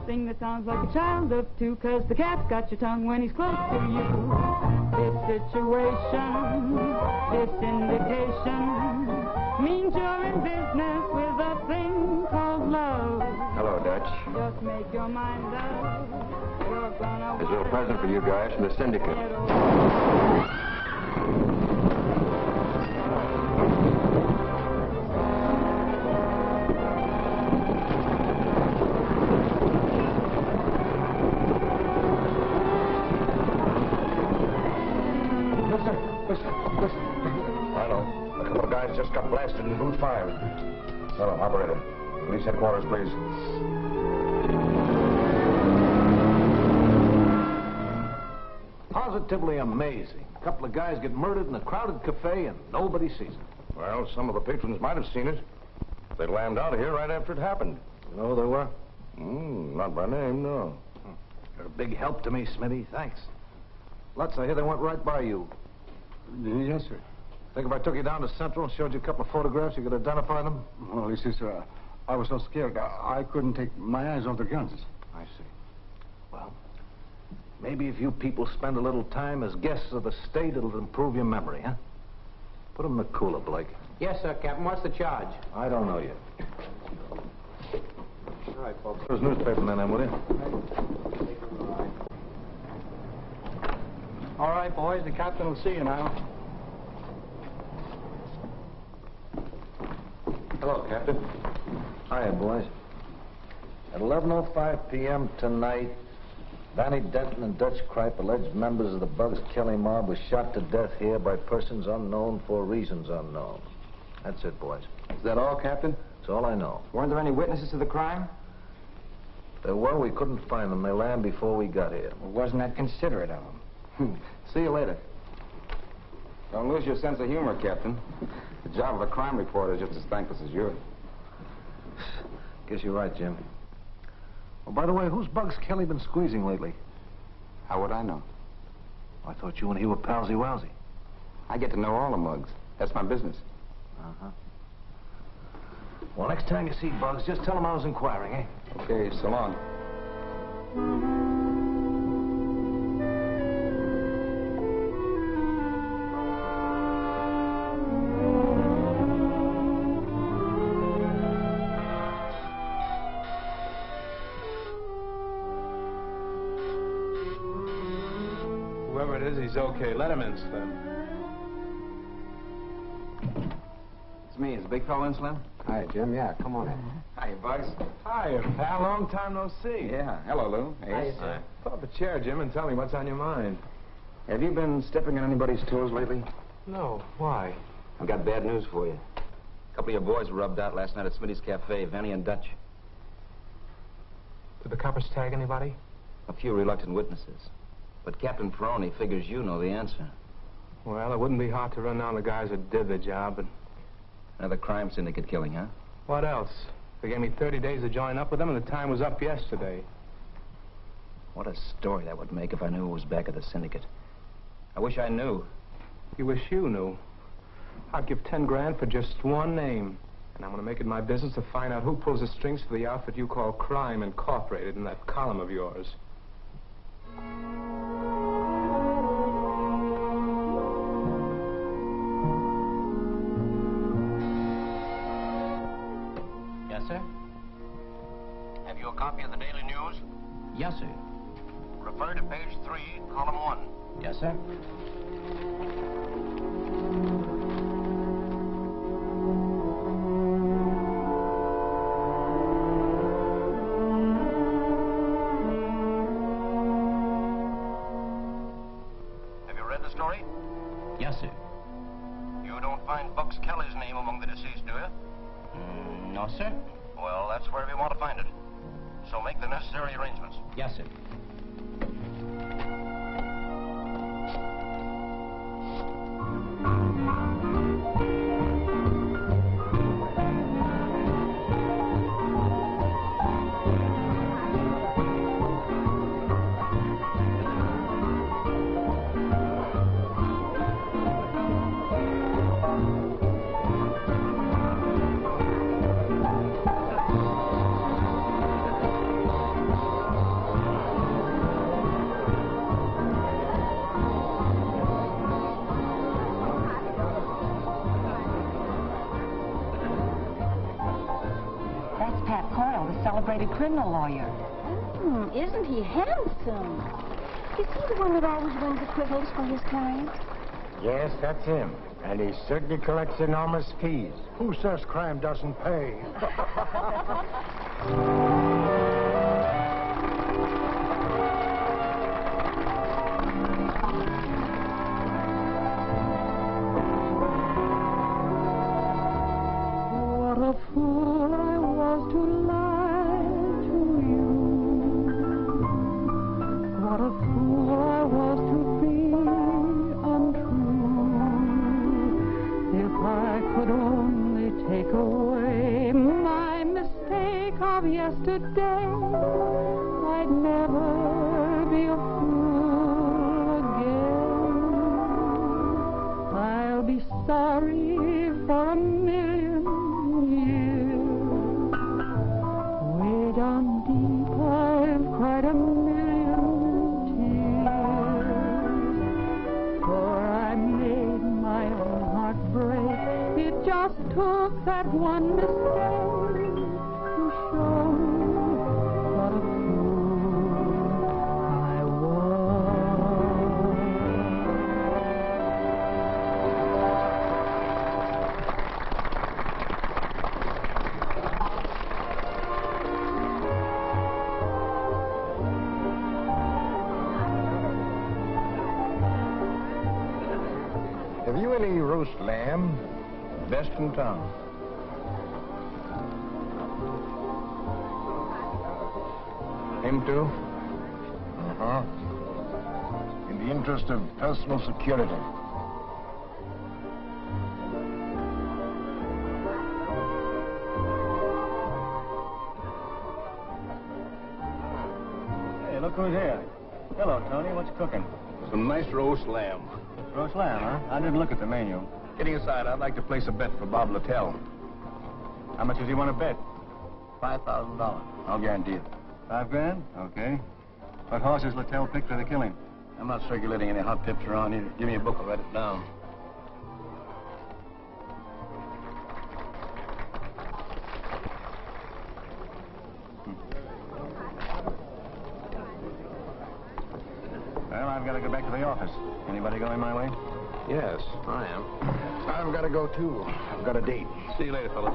Thing that sounds like a child of two, 'cause the cat's got your tongue when he's close to you. This situation, this indication, means you're in business with a thing called love. Hello, Dutch. Just make your mind up. You're gonna There's a little present for you guys from the syndicate. Just got blasted in booth 5. Hello, operator. Police headquarters, please. Positively amazing. A couple of guys get murdered in a crowded cafe and nobody sees it. Well, some of the patrons might have seen it. They lambed out of here right after it happened. You know who they were? Not by name, no. You're a big help to me, Smitty. Thanks. Lutz, I hear they went right by you. Yes, sir. Think if I took you down to Central and showed you a couple of photographs, you could identify them? Well, you see, sir, I was so scared, I couldn't take my eyes off the guns. I see. Well, maybe if you people spend a little time as guests of the state, it'll improve your memory, huh? Put them in the cooler, Blake. Yes, sir, Captain. What's the charge? I don't know yet. All right, folks. There's newspaper men in, will you? All right, boys. The captain will see you now. Hello, Captain. Hiya, boys. At 11:05 p.m. tonight, Danny Denton and Dutch Kripe, alleged members of the Bugs Kelly mob, were shot to death here by persons unknown for reasons unknown. That's it, boys. Is that all, Captain? That's all I know. Weren't there any witnesses to the crime? There were. We couldn't find them. They landed before we got here. Well, wasn't that considerate of them? See you later. Don't lose your sense of humor, Captain. The job of a crime reporter is just as thankless as yours. Guess you're right, Jim. Oh, by the way, who's Bugs Kelly been squeezing lately? How would I know? I thought you and he were palsy-walsy. I get to know all the mugs. That's my business. Uh-huh. Well, next time you see Bugs, just tell him I was inquiring, eh? Okay, so long. Whoever it is, he's okay. Let him in, Slim. It's me. Is the big fellow in, Slim? Hi, Jim. Yeah, come on in. Hi, Bugs. Hi, pal. Long time no see. Yeah. Hello, Lou. Hey. Pull up a chair, Jim, and tell me what's on your mind. Have you been stepping on anybody's toes lately? No. Why? I've got bad news for you. A couple of your boys were rubbed out last night at Smitty's Cafe, Vanny and Dutch. Did the coppers tag anybody? A few reluctant witnesses. But Captain Ferroni figures you know the answer. Well, it wouldn't be hard to run down the guys that did the job, but... Another crime syndicate killing, huh? What else? They gave me 30 days to join up with them, and the time was up yesterday. What a story that would make if I knew who was back of the syndicate. I wish I knew. You wish you knew. I'd give 10 grand for just one name. And I'm going to make it my business to find out who pulls the strings for the outfit you call Crime Incorporated in that column of yours. Yes, sir? Have you a copy of the Daily News? Yes, sir. Refer to page 3, column 1. Yes, sir. Have you read the story? Yes, sir. You don't find Bugs Kelly's name among the deceased, do you? No, sir. Well, that's where we want to find it. So make the necessary arrangements. Yes, sir. retired criminal lawyer. Isn't he handsome? Is he the one that always wins acquittals for his clients? Yes, that's him. And he certainly collects enormous fees. Who says crime doesn't pay? What a fool I was to lie to you. What a fool I was to be untrue. If I could only take away my mistake of yesterday, I'd never be a fool again. I'll be sorry for a million years. Way down deep I've cried a million tears. For I made my own heart break. It just took that one mistake to show what a fool I was. Have you any roast lamb? Best in town. Him too? Uh-huh. In the interest of personal security. Hey, look who's here. Hello, Tony. What's cooking? Some nice roast lamb. Roast lamb, huh? I didn't look at the menu. Getting aside, I'd like to place a bet for Bob Littell. How much does he want to bet? $5,000. I'll guarantee it. $5 grand? Okay. What horses Littell picked for the killing? I'm not circulating any hot tips around here. Give me a book, I'll write it down. Well, I've got to go back to the office. Anybody going my way? Yes, I am. I've got to go, too. I've got a date. See you later, fellas.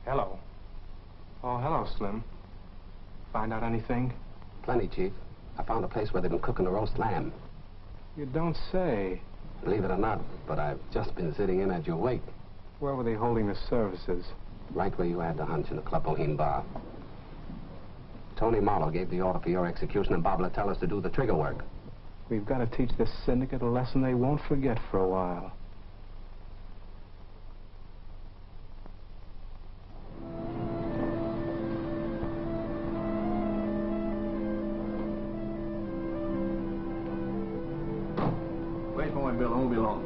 Hello. Oh, hello, Slim. Find out anything? Plenty, Chief. I found a place where they've been cooking the roast lamb. You don't say. Believe it or not, but I've just been sitting in at your wake. Where were they holding the services? Right where you had the hunch in the Club Boheme bar. Tony Marlowe gave the order for your execution, and Bob Littell us to do the trigger work. We've got to teach this syndicate a lesson they won't forget for a while. Wait for me, Bill. I won't be long.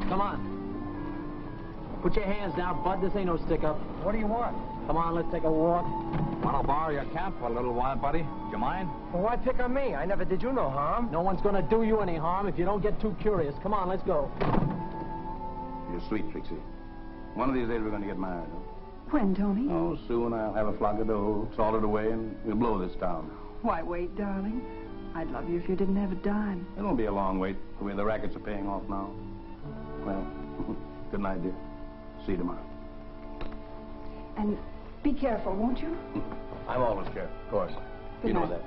Come on. Put your hands down, Bud. This ain't no stick-up. What do you want? Come on, let's take a walk. Want to borrow your cap for a little while, buddy? Do you mind? Well, why pick on me? I never did you no harm. No one's gonna do you any harm if you don't get too curious. Come on, let's go. You're sweet, Trixie. One of these days we're going to get married. Huh? When, Tony? Oh, soon I'll have a flock of dough, salted away, and we'll blow this town. Why, wait, darling. I'd love you if you didn't have a dime. It won't be a long wait, the way the rackets are paying off now. Well, good night, dear. See you tomorrow. And be careful, won't you? I'm always careful, of course. Good You know night. that.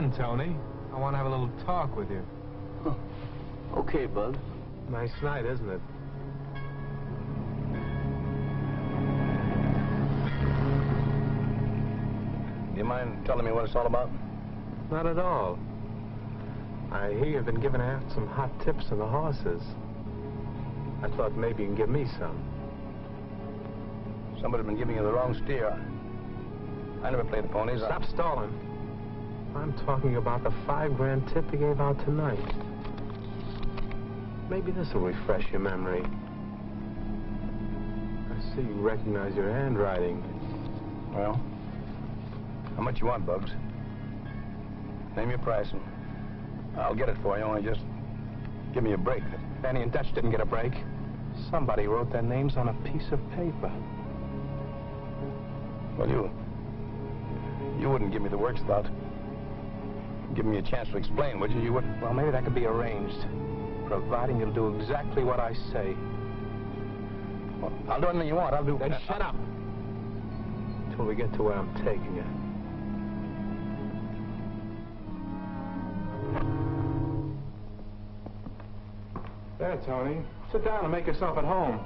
in, Tony. I want to have a little talk with you. Okay, bud. Nice night, isn't it? Do you mind telling me what it's all about? Not at all. I hear you've been giving out some hot tips on the horses. I thought maybe you can give me some. Somebody's been giving you the wrong steer. I never played the ponies. Stop stalling. I'm talking about the $5 grand tip you gave out tonight. Maybe this will refresh your memory. I see you recognize your handwriting. Well, how much you want, Bugs? Name your price and I'll get it for you, only just give me a break. Danny and Dutch didn't get a break. Somebody wrote their names on a piece of paper. Well, you wouldn't give me the works without giving me a chance to explain, would you? You wouldn't? Well, maybe that could be arranged, providing you'll do exactly what I say. Well, I'll do anything you want. I'll do... Then shut up until we get to where I'm taking you. There, Tony. Sit down and make yourself at home.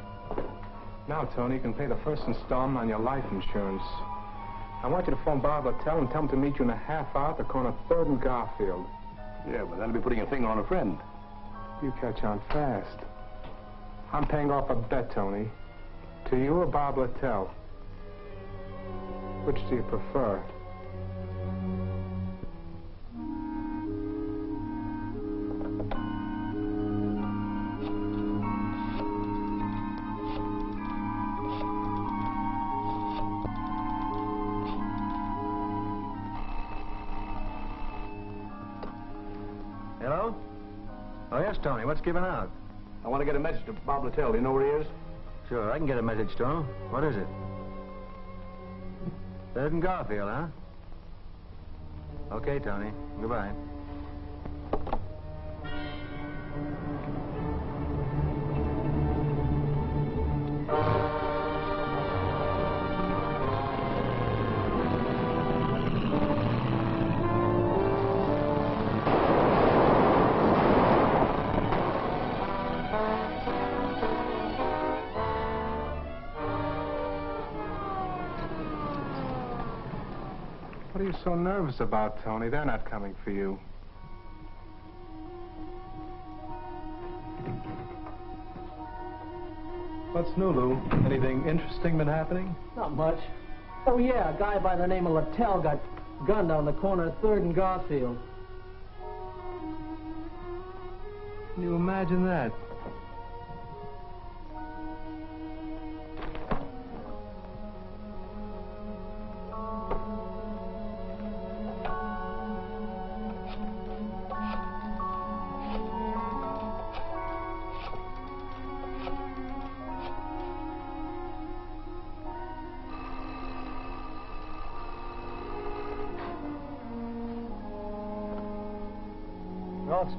Now, Tony, you can pay the first installment on your life insurance. I want you to phone Bob Littell and tell him to meet you in a half hour at the corner of 3rd and Garfield. Yeah, but that'll be putting a finger on a friend. You catch on fast. I'm paying off a bet, Tony. To you or Bob Littell? Which do you prefer? Hello? Oh, yes, Tony. What's giving out? I want to get a message to Bob Littell. Do you know where he is? Sure, I can get a message to him. What is it? 3rd and Garfield, huh? Okay, Tony. Goodbye. What are you so nervous about, Tony? They're not coming for you. What's new, Lou? Anything interesting been happening? Not much. Oh, yeah, a guy by the name of Littell got gunned on the corner of 3rd and Garfield. Can you imagine that?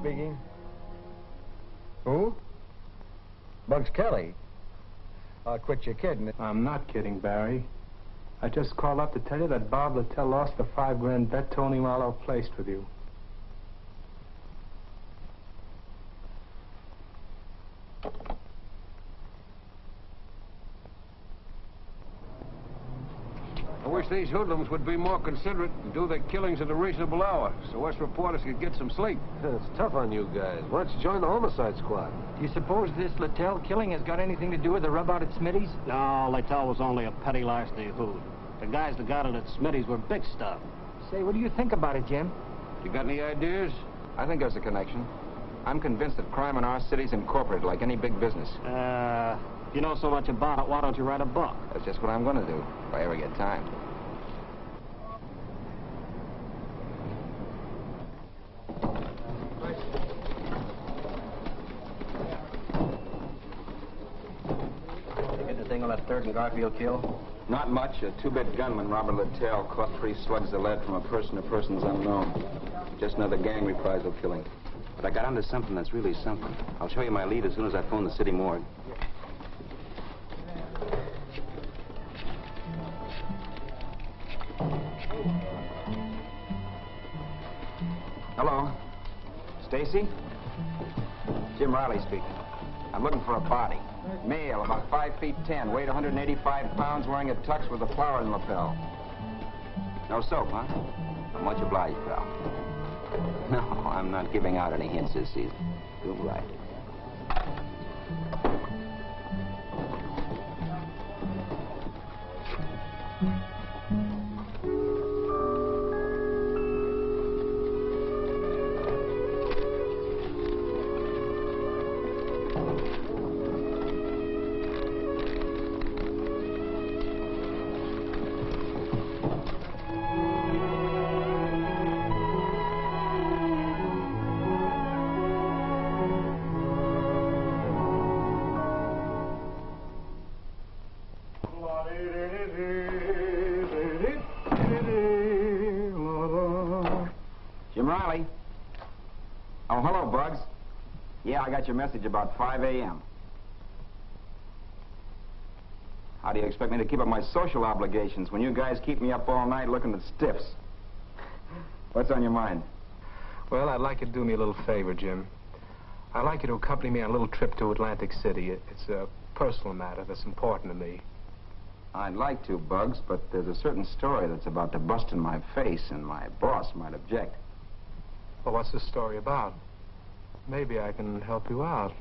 Speaking. Who? Bugs Kelly. Quit your kidding. I'm not kidding, Barry. I just called up to tell you that Bob Littell lost the $5 grand bet Tony Marlowe placed with you. I wish these hoodlums would be more considerate and do their killings at a reasonable hour so us reporters could get some sleep. It's tough on you guys. Why don't you join the homicide squad? Do you suppose this Littell killing has got anything to do with the rub out at Smitty's? No, Littell was only a petty larceny hoot. The guys that got it at Smitty's were big stuff. Say, what do you think about it, Jim? You got any ideas? I think there's a connection. I'm convinced that crime in our city's incorporated like any big business. If you know so much about it, why don't you write a book? That's just what I'm going to do, if I ever get time. On that 3rd and Garfield kill? Not much. A two-bit gunman, Robert Littell, caught 3 slugs of lead from a person to persons unknown. Just another gang reprisal killing. But I got onto something that's really something. I'll show you my lead as soon as I phone the city morgue. Hello? Stacy? Jim Riley speaking. I'm looking for a body. Male, about 5 feet 10, weight 185 pounds, wearing a tux with a flower in the lapel. No soap, huh? I'm much obliged, pal. No, I'm not giving out any hints this season. You're right. Jim Riley. Oh, hello, Bugs. Yeah, I got your message about 5 a.m. How do you expect me to keep up my social obligations when you guys keep me up all night looking at stiffs? What's on your mind? Well, I'd like you to do me a little favor, Jim. I'd like you to accompany me on a little trip to Atlantic City. It's a personal matter that's important to me. I'd like to, Bugs, but there's a certain story that's about to bust in my face, and my boss might object. Well, what's the story about? Maybe I can help you out.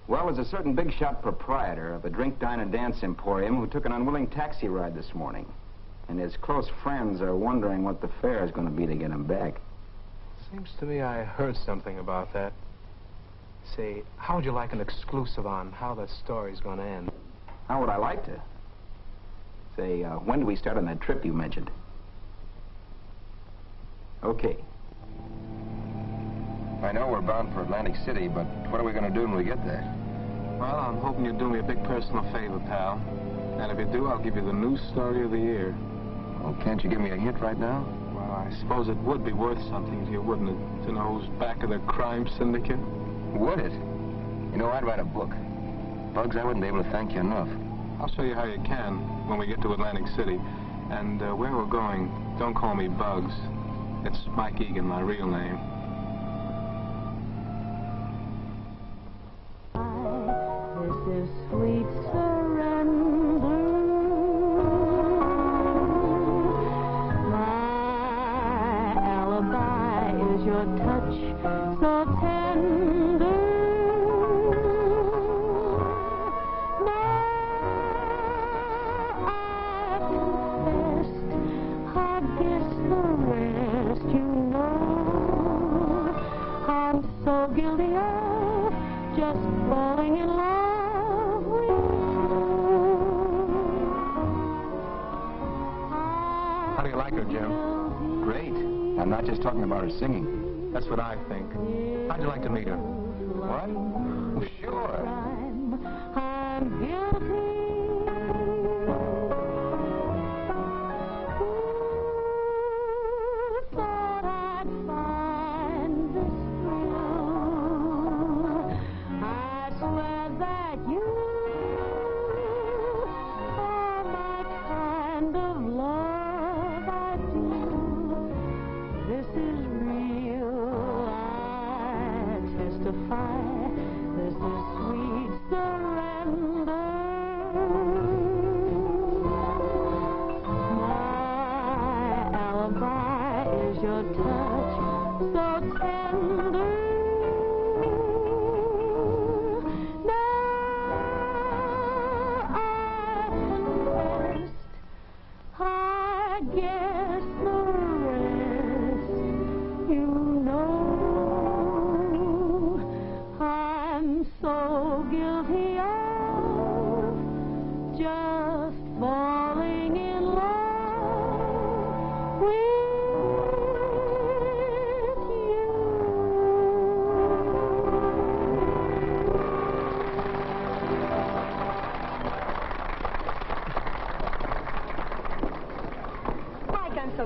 Well, there's a certain big-shot proprietor of a drink, dine, and dance emporium who took an unwilling taxi ride this morning. And his close friends are wondering what the fare is going to be to get him back. Seems to me I heard something about that. Say, how would you like an exclusive on how that story's going to end? How would I like to? Say, when do we start on that trip you mentioned? Okay. I know we're bound for Atlantic City, but what are we going to do when we get there? Well, I'm hoping you'll do me a big personal favor, pal. And if you do, I'll give you the news story of the year. Well, can't you give me a hint right now? Well, I suppose it would be worth something to you, wouldn't it? To know who's back of the crime syndicate? Would it? You know, I'd write a book. Bugs, I wouldn't be able to thank you enough. I'll show you how you can when we get to Atlantic City. And where we're going, don't call me Bugs. It's Mike Egan, my real name. This is sweet surrender. My alibi is your touch so tender. So guilty of just falling in love with you. How do you like her, Jim? Great. I'm not just talking about her singing. That's what I think. How'd you like to meet her? What? Well, sure. I'm guilty.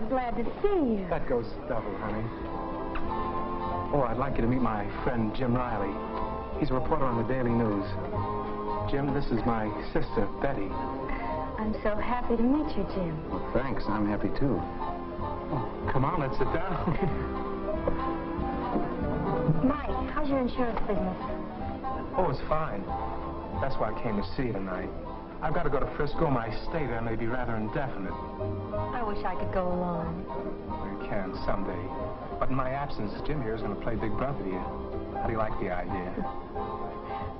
Glad to see you. That goes double, honey. Oh, I'd like you to meet my friend Jim Riley. He's a reporter on the Daily News. Jim, this is my sister, Betty. I'm so happy to meet you, Jim. Well, thanks. I'm happy, too. Oh, come on, let's sit down. Mike, how's your insurance business? Oh, it's fine. That's why I came to see you tonight. I've got to go to Frisco. My stay there may be rather indefinite. I wish I could go along. You can someday. But in my absence, Jim here is going to play Big Brother to you. How do you like the idea?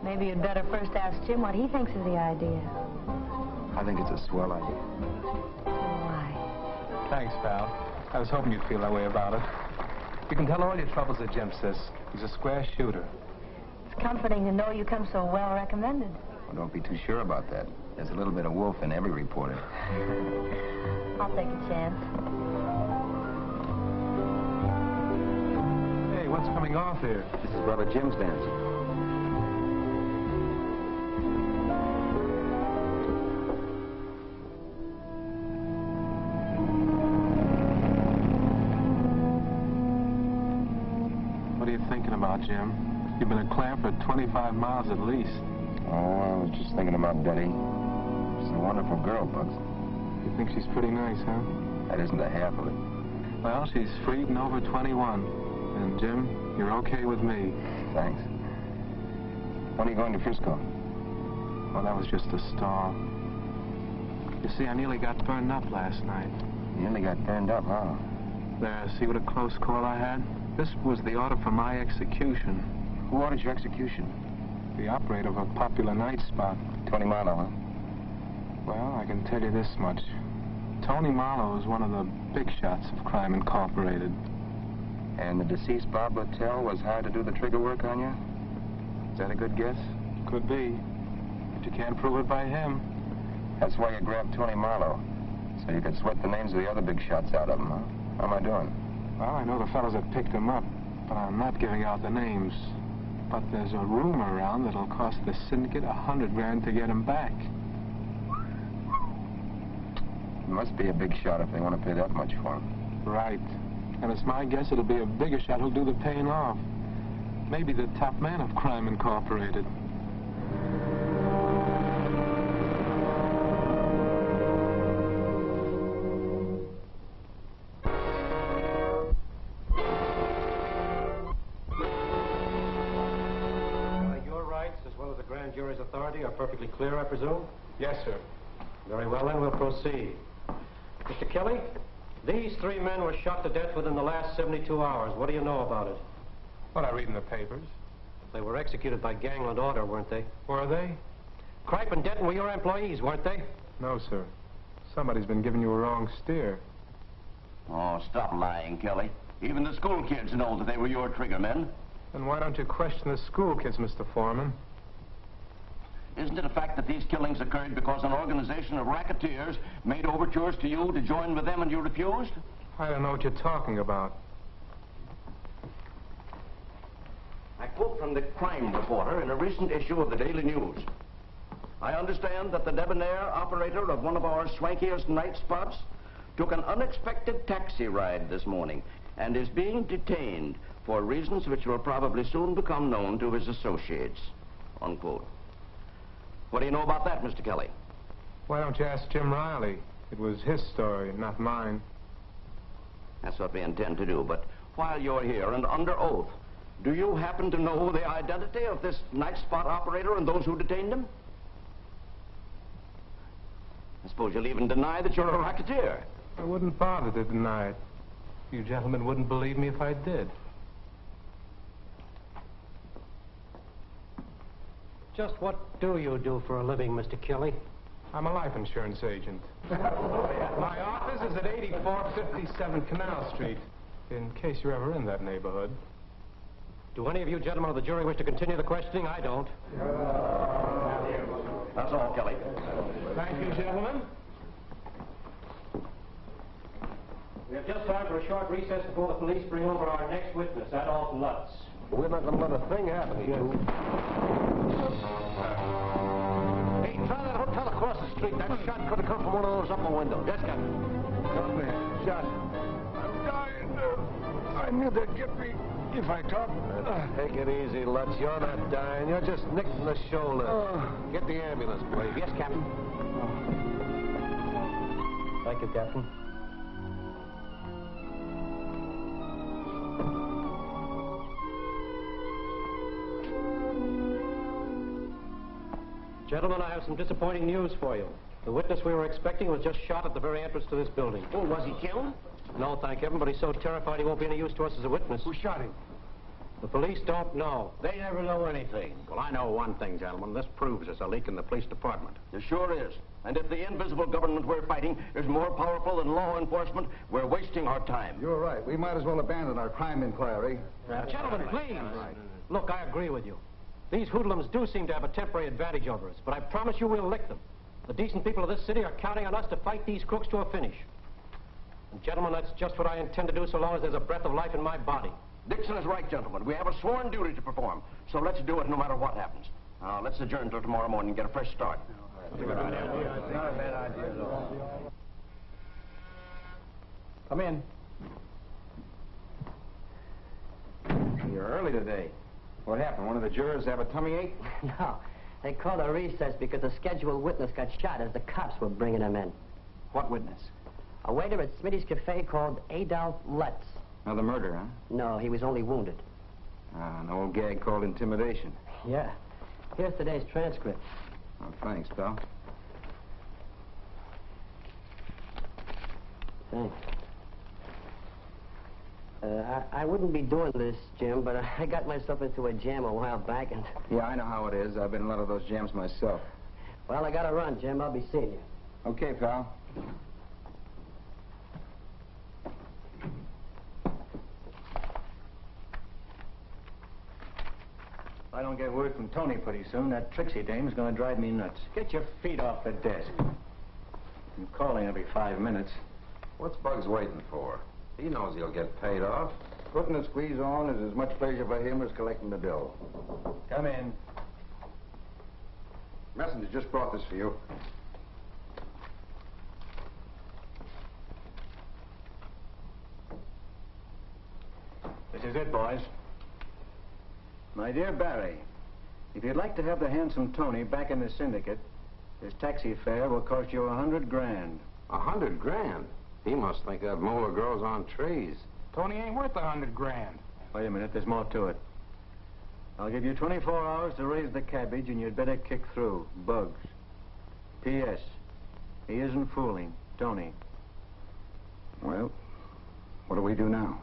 Maybe you'd better first ask Jim what he thinks of the idea. I think it's a swell idea. Why? Thanks, pal. I was hoping you'd feel that way about it. You can tell all your troubles to Jim, sis. He's a square shooter. It's comforting to know you come so well recommended. Well, don't be too sure about that. There's a little bit of wolf in every reporter. I'll take a chance. Hey, what's coming off here? This is Brother Jim's dance. Jim. You've been a clamp for 25 miles at least. Oh, I was just thinking about Betty. She's a wonderful girl, Bugs. You think she's pretty nice, huh? That isn't the half of it. Well, she's freed and over 21. And, Jim, you're okay with me. Thanks. When are you going to Frisco? Well, that was just a stall. You see, I nearly got burned up last night. You nearly got burned up, huh? There, see what a close call I had? This was the order for my execution. Who ordered your execution? The operator of a popular night spot. Tony Marlowe, huh? Well, I can tell you this much. Tony Marlowe is one of the big shots of Crime Incorporated. And the deceased Bob Littell was hired to do the trigger work on you? Is that a good guess? Could be. But you can't prove it by him. That's why you grabbed Tony Marlowe. So you could sweat the names of the other big shots out of him, huh? How am I doing? Well, I know the fellows that picked him up, but I'm not giving out the names. But there's a rumor around that'll cost the syndicate $100 grand to get him back. It must be a big shot if they want to pay that much for him. Right. And it's my guess it'll be a bigger shot who'll do the paying off. Maybe the top man of Crime Incorporated. Jury's authority are perfectly clear, I presume? Yes, sir. Very well, then we'll proceed. Mr. Kelly, these 3 men were shot to death within the last 72 hours. What do you know about it? What I read in the papers. They were executed by gangland order, weren't they? Were they? Cripe and Denton were your employees, weren't they? No, sir. Somebody's been giving you a wrong steer. Oh, stop lying, Kelly. Even the school kids know that they were your trigger men. Then why don't you question the school kids, Mr. Foreman? Isn't it a fact that these killings occurred because an organization of racketeers made overtures to you to join with them and you refused? I don't know what you're talking about. I quote from the crime reporter in a recent issue of the Daily News. I understand that the debonair operator of one of our swankiest night spots took an unexpected taxi ride this morning and is being detained for reasons which will probably soon become known to his associates. Unquote. What do you know about that, Mr. Kelly? Why don't you ask Jim Riley? It was his story, not mine. That's what we intend to do, but while you're here and under oath, do you happen to know the identity of this night spot operator and those who detained him? I suppose you'll even deny that you're a racketeer. I wouldn't bother to deny it. You gentlemen wouldn't believe me if I did. Just what do you do for a living, Mr. Kelly? I'm a life insurance agent. My office is at 8457 Canal Street, in case you're ever in that neighborhood. Do any of you gentlemen of the jury wish to continue the questioning? I don't. That's all, Kelly. Thank you, gentlemen. We have just time for a short recess before the police bring over our next witness, Adolph Lutz. We're not going to let a thing happen to you. Hey, try that hotel across the street. That shot could have come from one of those upper windows. Yes, Captain. Come here, shot. I'm dying. I knew they'd get me if I talked. Take it easy, Lutz. You're not dying. You're just nicked in the shoulder. Get the ambulance, please. Yes, Captain. Thank you, Captain. Gentlemen, I have some disappointing news for you. The witness we were expecting was just shot at the very entrance to this building. Oh, was he killed? No, thank heaven, but he's so terrified he won't be any use to us as a witness. Who shot him? The police don't know. They never know anything. Well, I know one thing, gentlemen. This proves there's a leak in the police department. There sure is. And if the invisible government we're fighting is more powerful than law enforcement, we're wasting our time. You're right. We might as well abandon our crime inquiry. Gentlemen, please. Look, I agree with you. These hoodlums do seem to have a temporary advantage over us, but I promise you we'll lick them. The decent people of this city are counting on us to fight these crooks to a finish. And gentlemen, that's just what I intend to do so long as there's a breath of life in my body. Dixon is right, gentlemen. We have a sworn duty to perform, so let's do it no matter what happens. Now, let's adjourn till tomorrow morning and get a fresh start. Not a bad idea at all. Come in. You're early today. What happened? One of the jurors have a tummy ache? No. They called a recess because a scheduled witness got shot as the cops were bringing him in. What witness? A waiter at Smitty's Cafe called Adolf Lutz. Another murder, huh? No, he was only wounded. An old gag called intimidation. Yeah. Here's today's transcript. Oh, thanks, pal. Thanks. I wouldn't be doing this, Jim, but I got myself into a jam a while back and... Yeah, I know how it is. I've been in a lot of those jams myself. Well, I gotta run, Jim. I'll be seeing you. Okay, pal. If I don't get word from Tony pretty soon, that Trixie dame's gonna drive me nuts. Get your feet off the desk. I'm calling every 5 minutes. What's Bugs waiting for? He knows he'll get paid off. Putting the squeeze on is as much pleasure for him as collecting the bill. Come in. Messenger just brought this for you. This is it, boys. My dear Barry, if you'd like to have the handsome Tony back in the syndicate, this taxi fare will cost you $100 grand. $100 grand? He must think that molar grows on trees. Tony ain't worth $100 grand. Wait a minute, there's more to it. I'll give you 24 hours to raise the cabbage, and you'd better kick through. Bugs. P.S. He isn't fooling. Tony. Well, what do we do now?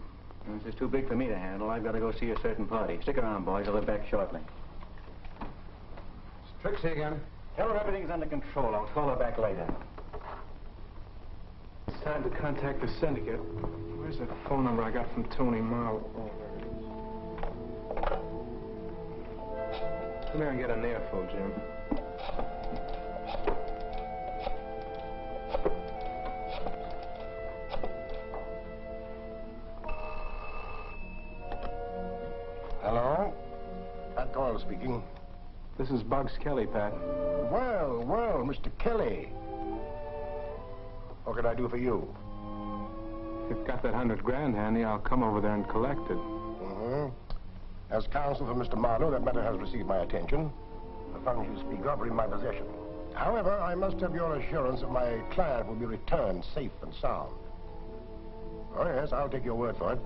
This is too big for me to handle. I've got to go see a certain party. Stick around, boys. I'll be back shortly. It's Trixie again. Tell her everything's under control. I'll call her back later. It's time to contact the syndicate. Where's that phone number I got from Tony Marlowe? Oh, there it is. Come here and get an earful, Jim. Hello? Pat Doyle speaking. This is Bugs Kelly, Pat. Well, Mr. Kelly. What can I do for you? If you've got that $100 grand handy, I'll come over there and collect it. Mm-hmm. As counsel for Mr. Marlowe, that matter has received my attention. The funds you speak of are in my possession. However, I must have your assurance that my client will be returned safe and sound. Oh, yes, I'll take your word for it.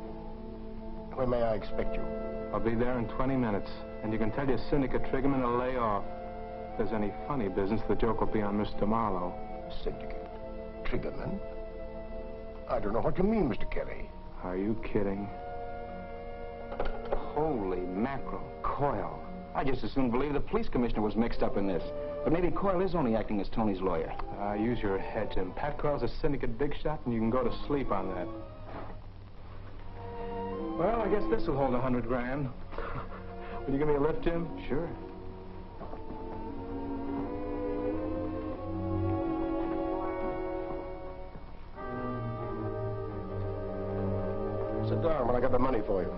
When may I expect you? I'll be there in 20 minutes, and you can tell your syndicate triggerman to lay off. If there's any funny business, the joke will be on Mr. Marlowe. Syndicate? Triggerman? I don't know what you mean, Mr. Kelly. Are you kidding? Holy mackerel. Coyle. I just as soon believe the police commissioner was mixed up in this. But maybe Coyle is only acting as Tony's lawyer. Use your head, Jim. Pat Coyle's a syndicate big shot, and you can go to sleep on that. Well, I guess this will hold $100 grand. Will you give me a lift, Jim? Sure. Sit down when I got the money for you.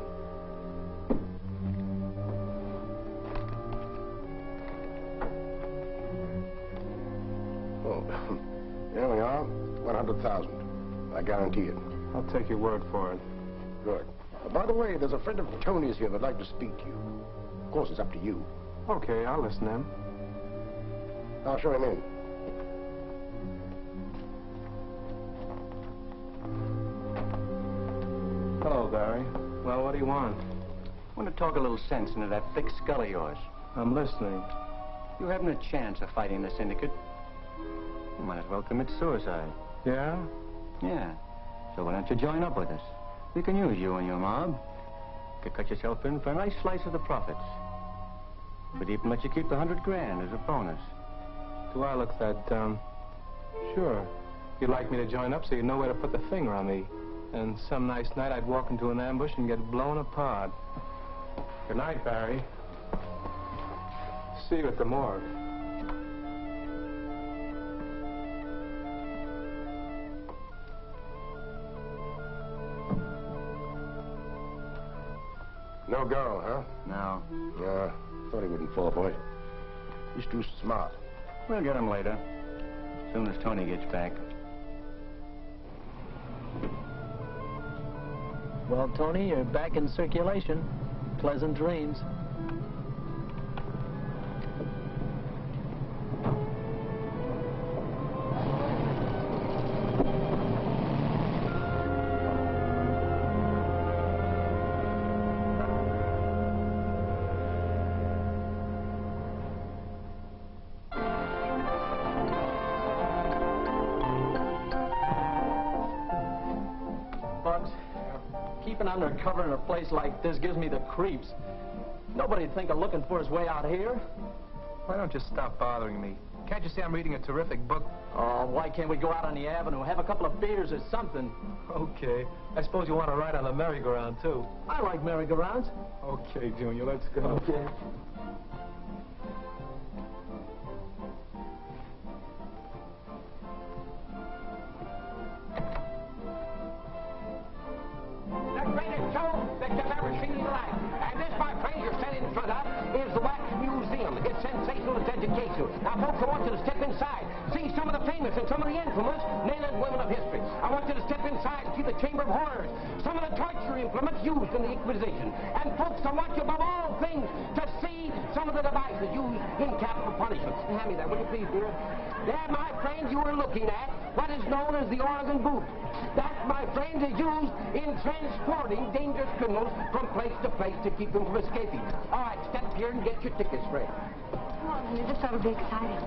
Oh, here we are. 100,000. I guarantee it. I'll take your word for it. Good. By the way, there's a friend of Tony's here that'd like to speak to you. Of course, it's up to you. Okay, I'll listen to him. I'll show him in. Hello, Barry. Well, what do you want? I want to talk a little sense into that thick skull of yours. I'm listening. you haven't a chance of fighting the syndicate, you might as well commit suicide. Yeah? Yeah. So why don't you join up with us? We can use you and your mob. You could cut yourself in for a nice slice of the profits. We'd even let you keep the 100 grand as a bonus. Do I look that dumb? Sure. You'd like me to join up so you know where to put the finger on me. And some nice night I'd walk into an ambush and get blown apart. Good night, Barry. See you at the morgue. No go, huh? No. Yeah, thought he wouldn't fall for it. He's too smart. We'll get him later. As soon as Tony gets back. Well, Tony, you're back in circulation. Pleasant dreams. Undercover in a place like this gives me the creeps. Nobody'd think of looking for his way out here. Why don't you stop bothering me? Can't you see I'm reading a terrific book? Oh, why can't we go out on the avenue, have a couple of beers or something? Okay. I suppose you want to ride on the merry-go-round, too. I like merry-go-rounds. Okay, Junior, let's go. Okay. Now, folks, I want you to step inside, see some of the famous and some of the infamous men and women of history. I want you to step inside and see the Chamber of Horrors, some of the torture implements used in the Inquisition. And, folks, I want you, above all things, to see some of the devices used in capital punishment. Hand me that, will you please, dear? There, my friends, you are looking at what is known as the Oregon boot. That, my friends, is used in transporting dangerous criminals from place to place to keep them from escaping. All right, step here and get your tickets, Fred. Come on, honey, this ought to be exciting.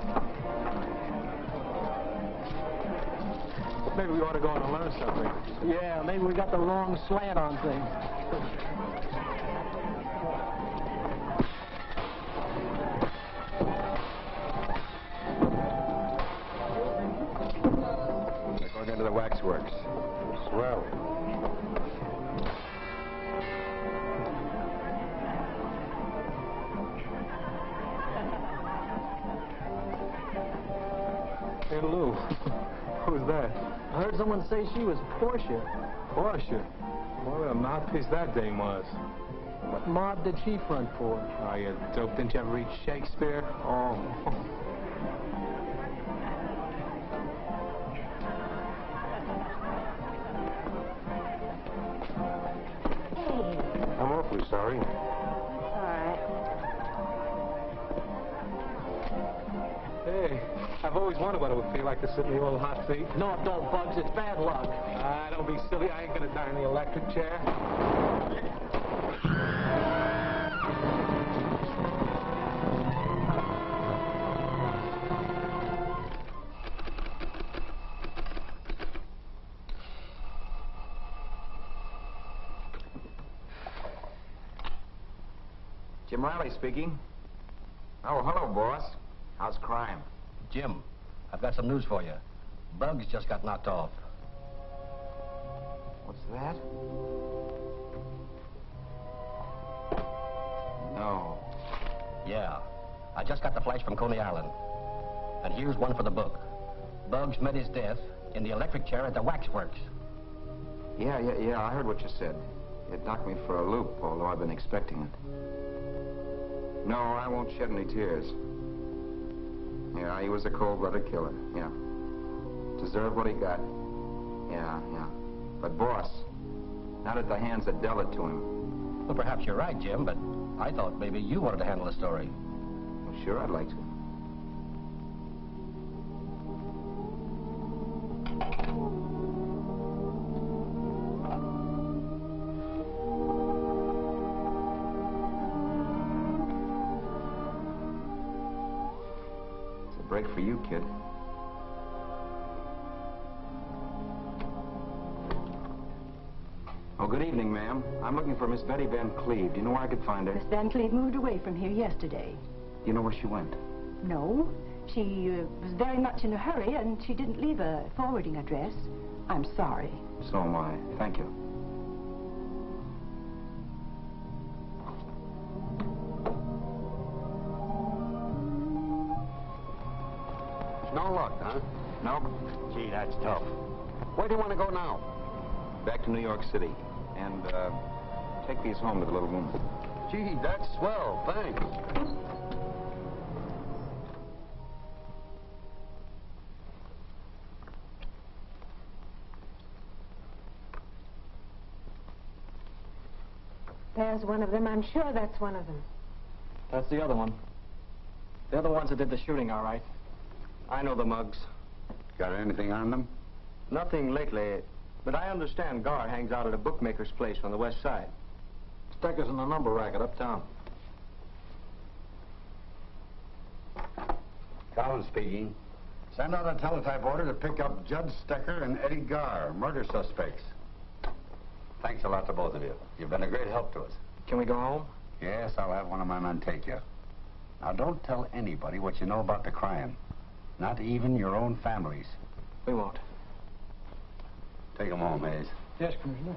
Maybe we ought to go in and learn something. Yeah, maybe we got the wrong slant on things. We're going into the waxworks. Swell. Hey, Lou. Who's that? I heard someone say she was Portia. Portia? What a mouthpiece that dame was. What mob did she front for? Oh, you dope. Didn't you ever read Shakespeare? Oh. I'm awfully sorry. All right. Hey, I've always wondered what it would feel like to sit in the old hot seat. No, don't, Bugs. It's bad luck. Don't be silly. I ain't gonna die in the electric chair. Jim Riley speaking. Oh, hello, boss. How's crime? Jim, I've got some news for you. Bugs just got knocked off. What's that? No. Yeah. I just got the flash from Coney Island. And here's one for the book. Bugs met his death in the electric chair at the waxworks. Yeah, I heard what you said. It knocked me for a loop, although I've been expecting it. No, I won't shed any tears. Yeah, he was a cold-blooded killer, yeah. Deserved what he got. Yeah. But, boss, not at the hands that dealt it to him. Well, perhaps you're right, Jim, but I thought maybe you wanted to handle the story. Well, sure, I'd like to. break for you, kid. Oh, good evening, ma'am. I'm looking for Miss Betty Van Cleve. Do you know where I could find her? Miss Van Cleve moved away from here yesterday. You know where she went? No. She was very much in a hurry, and she didn't leave a forwarding address. I'm sorry. So am I. Thank you. No luck, huh? Nope. Gee, that's tough. Where do you want to go now? Back to New York City. And, take these home to the little woman. Gee, that's swell. Thanks. There's one of them. I'm sure that's one of them. That's the other one. They're the ones that did the shooting, all right. I know the mugs. Got anything on them? Nothing lately, but I understand Gar hangs out at a bookmaker's place on the west side. Stecker's in the number racket uptown. Collins speaking. Send out a teletype order to pick up Judge Stecker and Eddie Gar, murder suspects. Thanks a lot to both of you. You've been a great help to us. Can we go home? Yes, I'll have one of my men take you. Now, don't tell anybody what you know about the crime. Not even your own families. We won't. Take them home, Hayes. Yes, Commissioner.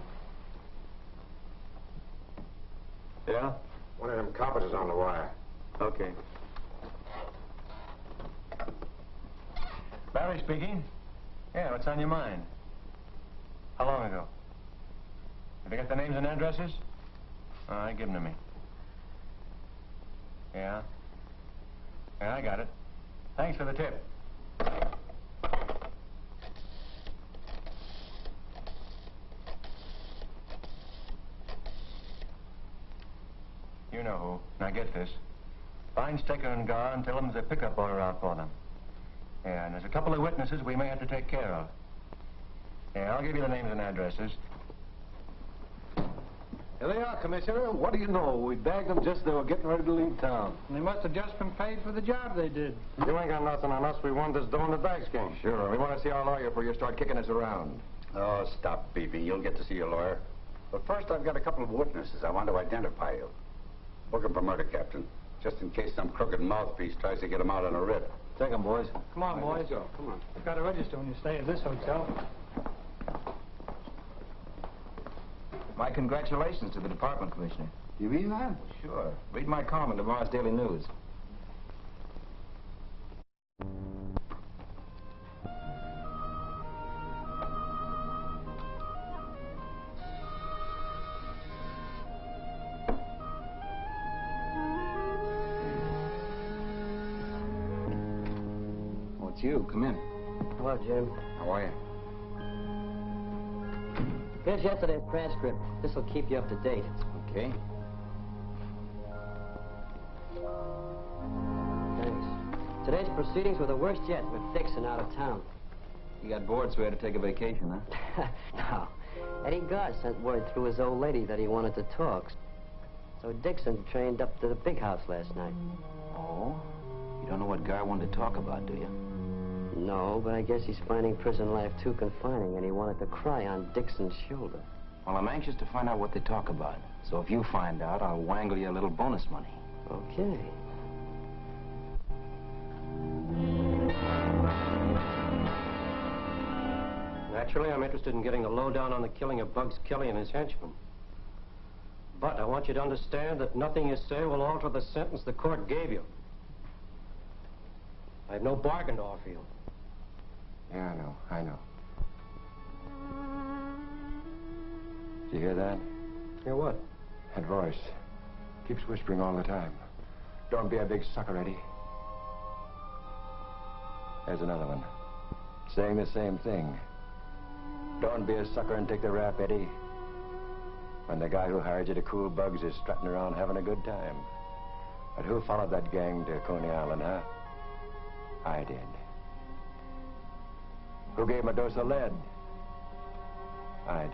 Yeah? One of them coppers is on the wire. Okay. Barry speaking. Yeah, what's on your mind? How long ago? Have you got the names and addresses? All right, give them to me. Yeah? Yeah, I got it. Thanks for the tip. You know who. Now get this. Find Stecker and Gar and tell them there's a pickup order out for them. Yeah, and there's a couple of witnesses we may have to take care of. Yeah, I'll give you the names and addresses. Here they are, Commissioner. What do you know? We bagged them just as they were getting ready to leave town. They must have just been paid for the job they did. You ain't got nothing on us. We won this dough in the dice game. Sure. We want to see our lawyer before you start kicking us around. Oh, stop beeping. You'll get to see your lawyer. But first, I've got a couple of witnesses I want to identify you. Book 'em for murder, Captain. Just in case some crooked mouthpiece tries to get 'em out on a writ. Take them, boys. Come on, boys. Let's go. Come on. You've got to register when you stay at this hotel. My congratulations to the department, Commissioner. You mean that? Sure. Read my column in tomorrow's Daily News. Oh, it's you. Come in. Hello, Jim. How are you? Here's yesterday's transcript. This'll keep you up to date. Okay. Thanks. Today's proceedings were the worst yet, with Dixon out of town. You got bored, so we had to take a vacation, huh? No. Eddie Gar sent word through his old lady that he wanted to talk. So Dixon trained up to the big house last night. Oh? You don't know what Gar wanted to talk about, do you? No, but I guess he's finding prison life too confining, and he wanted to cry on Dixon's shoulder. Well, I'm anxious to find out what they talk about. So if you find out, I'll wangle you a little bonus money. Okay. Naturally, I'm interested in getting the lowdown on the killing of Bugs Kelly and his henchmen. But I want you to understand that nothing you say will alter the sentence the court gave you. I have no bargain to offer you. Yeah, I know. Did you hear that? Hear what? That voice keeps whispering all the time. Don't be a big sucker, Eddie. There's another one, saying the same thing. Don't be a sucker and take the rap, Eddie. When the guy who hired you to cool Bugs is strutting around having a good time. But who followed that gang to Coney Island, huh? I did. Who gave him a dose of lead? I did.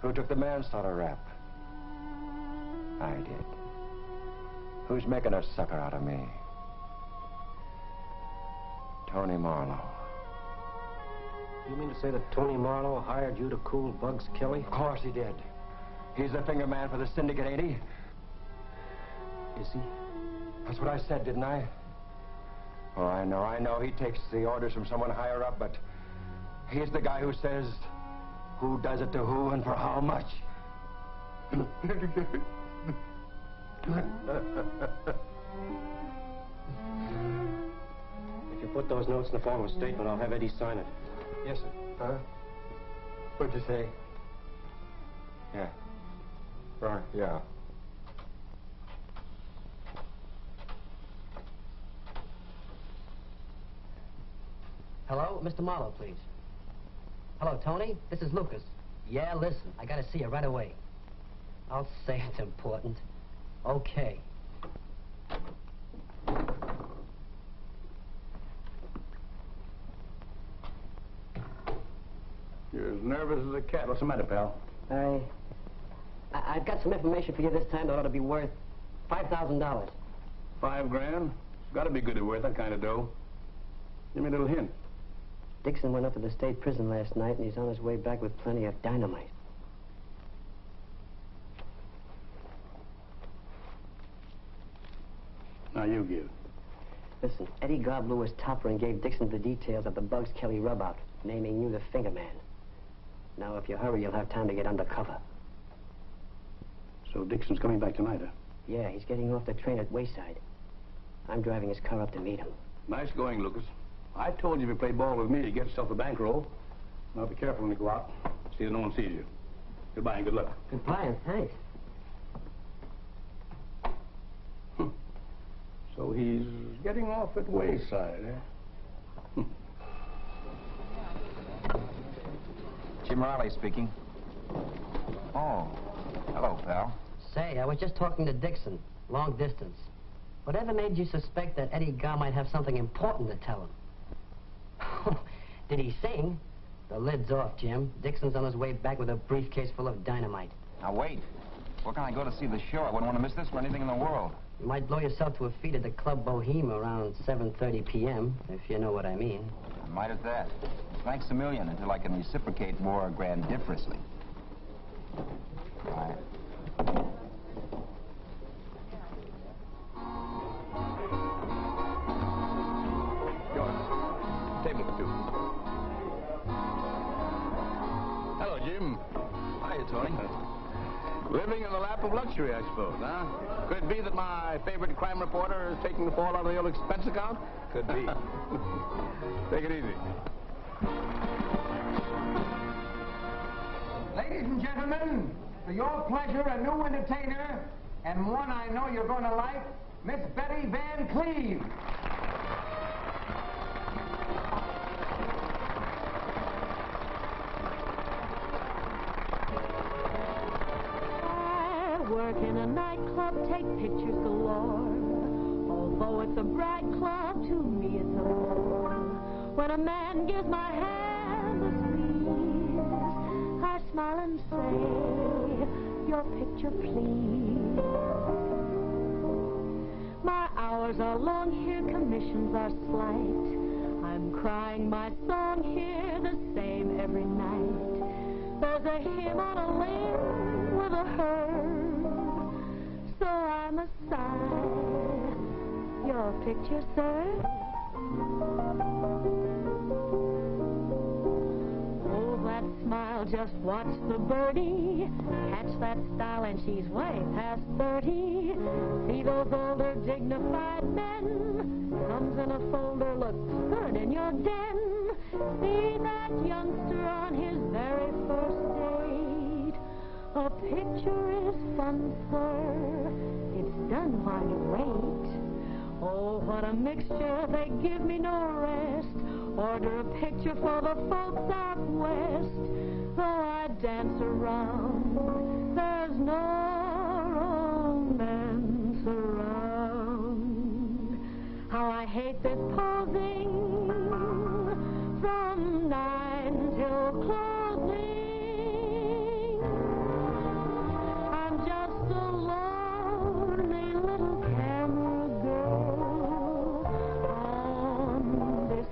Who took the manslaughter rap? I did. Who's making a sucker out of me? Tony Marlowe. You mean to say that Tony Marlowe hired you to cool Bugs Kelly? Of course he did. He's the finger man for the syndicate, ain't he? Is he? That's what I said, didn't I? Oh, I know. He takes the orders from someone higher up, but he's the guy who says who does it to who and for how much. If you put those notes in the form of a statement, I'll have Eddie sign it. Yes, sir. Huh? What'd you say? Yeah. Right, yeah. Hello, Mr. Marlowe, please. Hello, Tony. This is Lucas. Yeah, listen, I gotta see you right away. I'll say it's important. Okay. You're as nervous as a cat. What's the matter, pal? I've got some information for you this time that ought to be worth $5,000. $5 grand? It's got to be good at worth that kind of dough. Give me a little hint. Dixon went up to the state prison last night, and he's on his way back with plenty of dynamite. Now you give. Listen, Eddie Gobb blew his topper and gave Dixon the details of the Bugs Kelly rub-out, naming you the finger man. Now, if you hurry, you'll have time to get undercover. So Dixon's coming back tonight, huh? Yeah, he's getting off the train at Wayside. I'm driving his car up to meet him. Nice going, Lucas. I told you if you play ball with me, you get yourself a bankroll. Now be careful when you go out. See that no one sees you. Goodbye and good luck. Goodbye and thanks. So he's getting off at Wayside, eh? Jim Riley speaking. Oh, hello, pal. Say, I was just talking to Dixon, long distance. Whatever made you suspect that Eddie Gobb might have something important to tell him? Did he sing? The lid's off, Jim. Dixon's on his way back with a briefcase full of dynamite. Now, wait. Where can I go to see the show? I wouldn't want to miss this for anything in the world. You might blow yourself to a feat at the Club Boheme around 7:30 p.m., if you know what I mean. I might at that. Thanks a million until I can reciprocate more grandiferously. All right. Table for two. Hello, Jim. Hiya, Tony. Living in the lap of luxury, I suppose, huh? Could it be that my favorite crime reporter is taking the fall out of the old expense account? Could be. Take it easy. Ladies and gentlemen, for your pleasure, a new entertainer, and one I know you're going to like, Miss Betty Van Cleve. Work in a nightclub, take pictures galore. Although it's a bright club, to me it's a bore. When a man gives my hand a squeeze, I smile and say, your picture please. My hours are long here, commissions are slight. I'm crying my song here, the same every night. There's a hymn on a ling with a herd. So I must sigh, your picture, sir. Oh, that smile, just watch the birdie. Catch that style and she's way past 30. See those older dignified men. Comes in a folder, looks good in your den. See that youngster on his very first date. A picture is fun, sir. It's done while you wait. Oh, what a mixture. They give me no rest. Order a picture for the folks out west. Though I dance around, there's no romance around. How I hate this posing from 9 till closing. Just a lonely little camera girl on this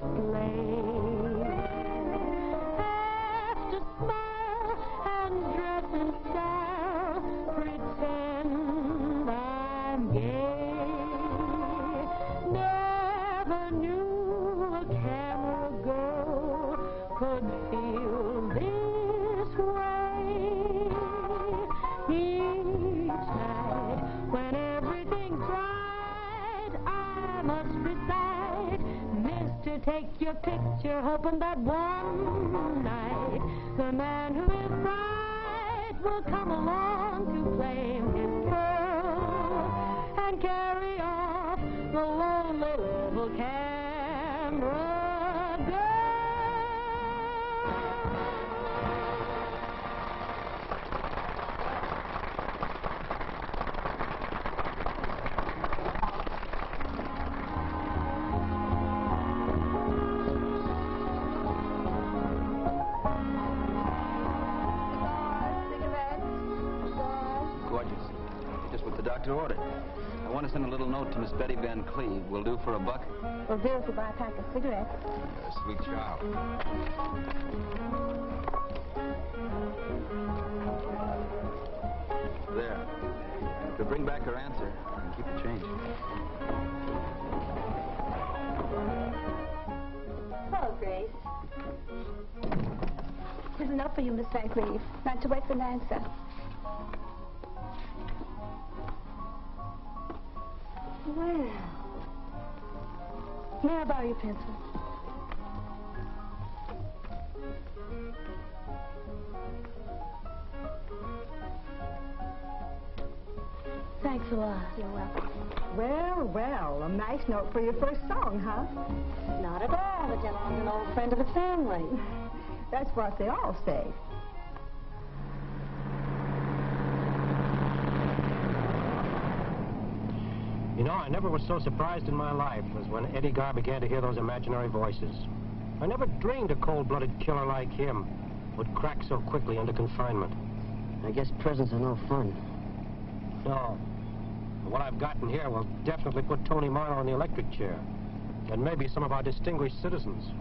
to take your picture, hoping that one night the man who is right will come along to claim his girl and carry off the lonely little camera girl. The doctor ordered. I want to send a little note to Miss Betty Van Cleve. Will do for $1. Well, Bill could buy a pack of cigarettes. Sweet child. There. To bring back her answer, I can keep the change. Hello, Grace. Here's enough for you, Miss Van Cleve. Not to wait for an answer. Well, may I borrow your pencil? Thanks a lot. You're welcome. Well, well, a nice note for your first song, huh? Not at all. The gentleman's an old friend of the family. That's what they all say. You know, I never was so surprised in my life as when Eddie Garr began to hear those imaginary voices. I never dreamed a cold-blooded killer like him would crack so quickly under confinement. I guess prisons are no fun. No. But what I've gotten here will definitely put Tony Marlowe in the electric chair. And maybe some of our distinguished citizens.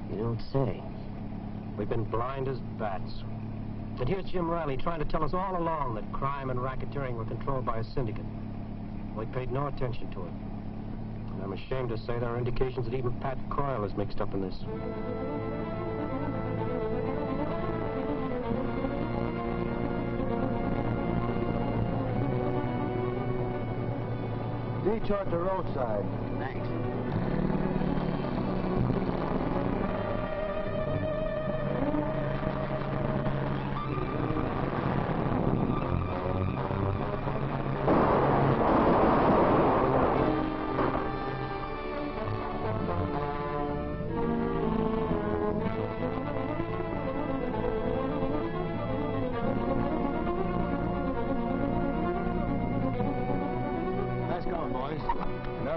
You don't say. We've been blind as bats. And here's Jim Riley trying to tell us all along that crime and racketeering were controlled by a syndicate. We paid no attention to it. And I'm ashamed to say there are indications that even Pat Coyle is mixed up in this. Detour to roadside. Thanks.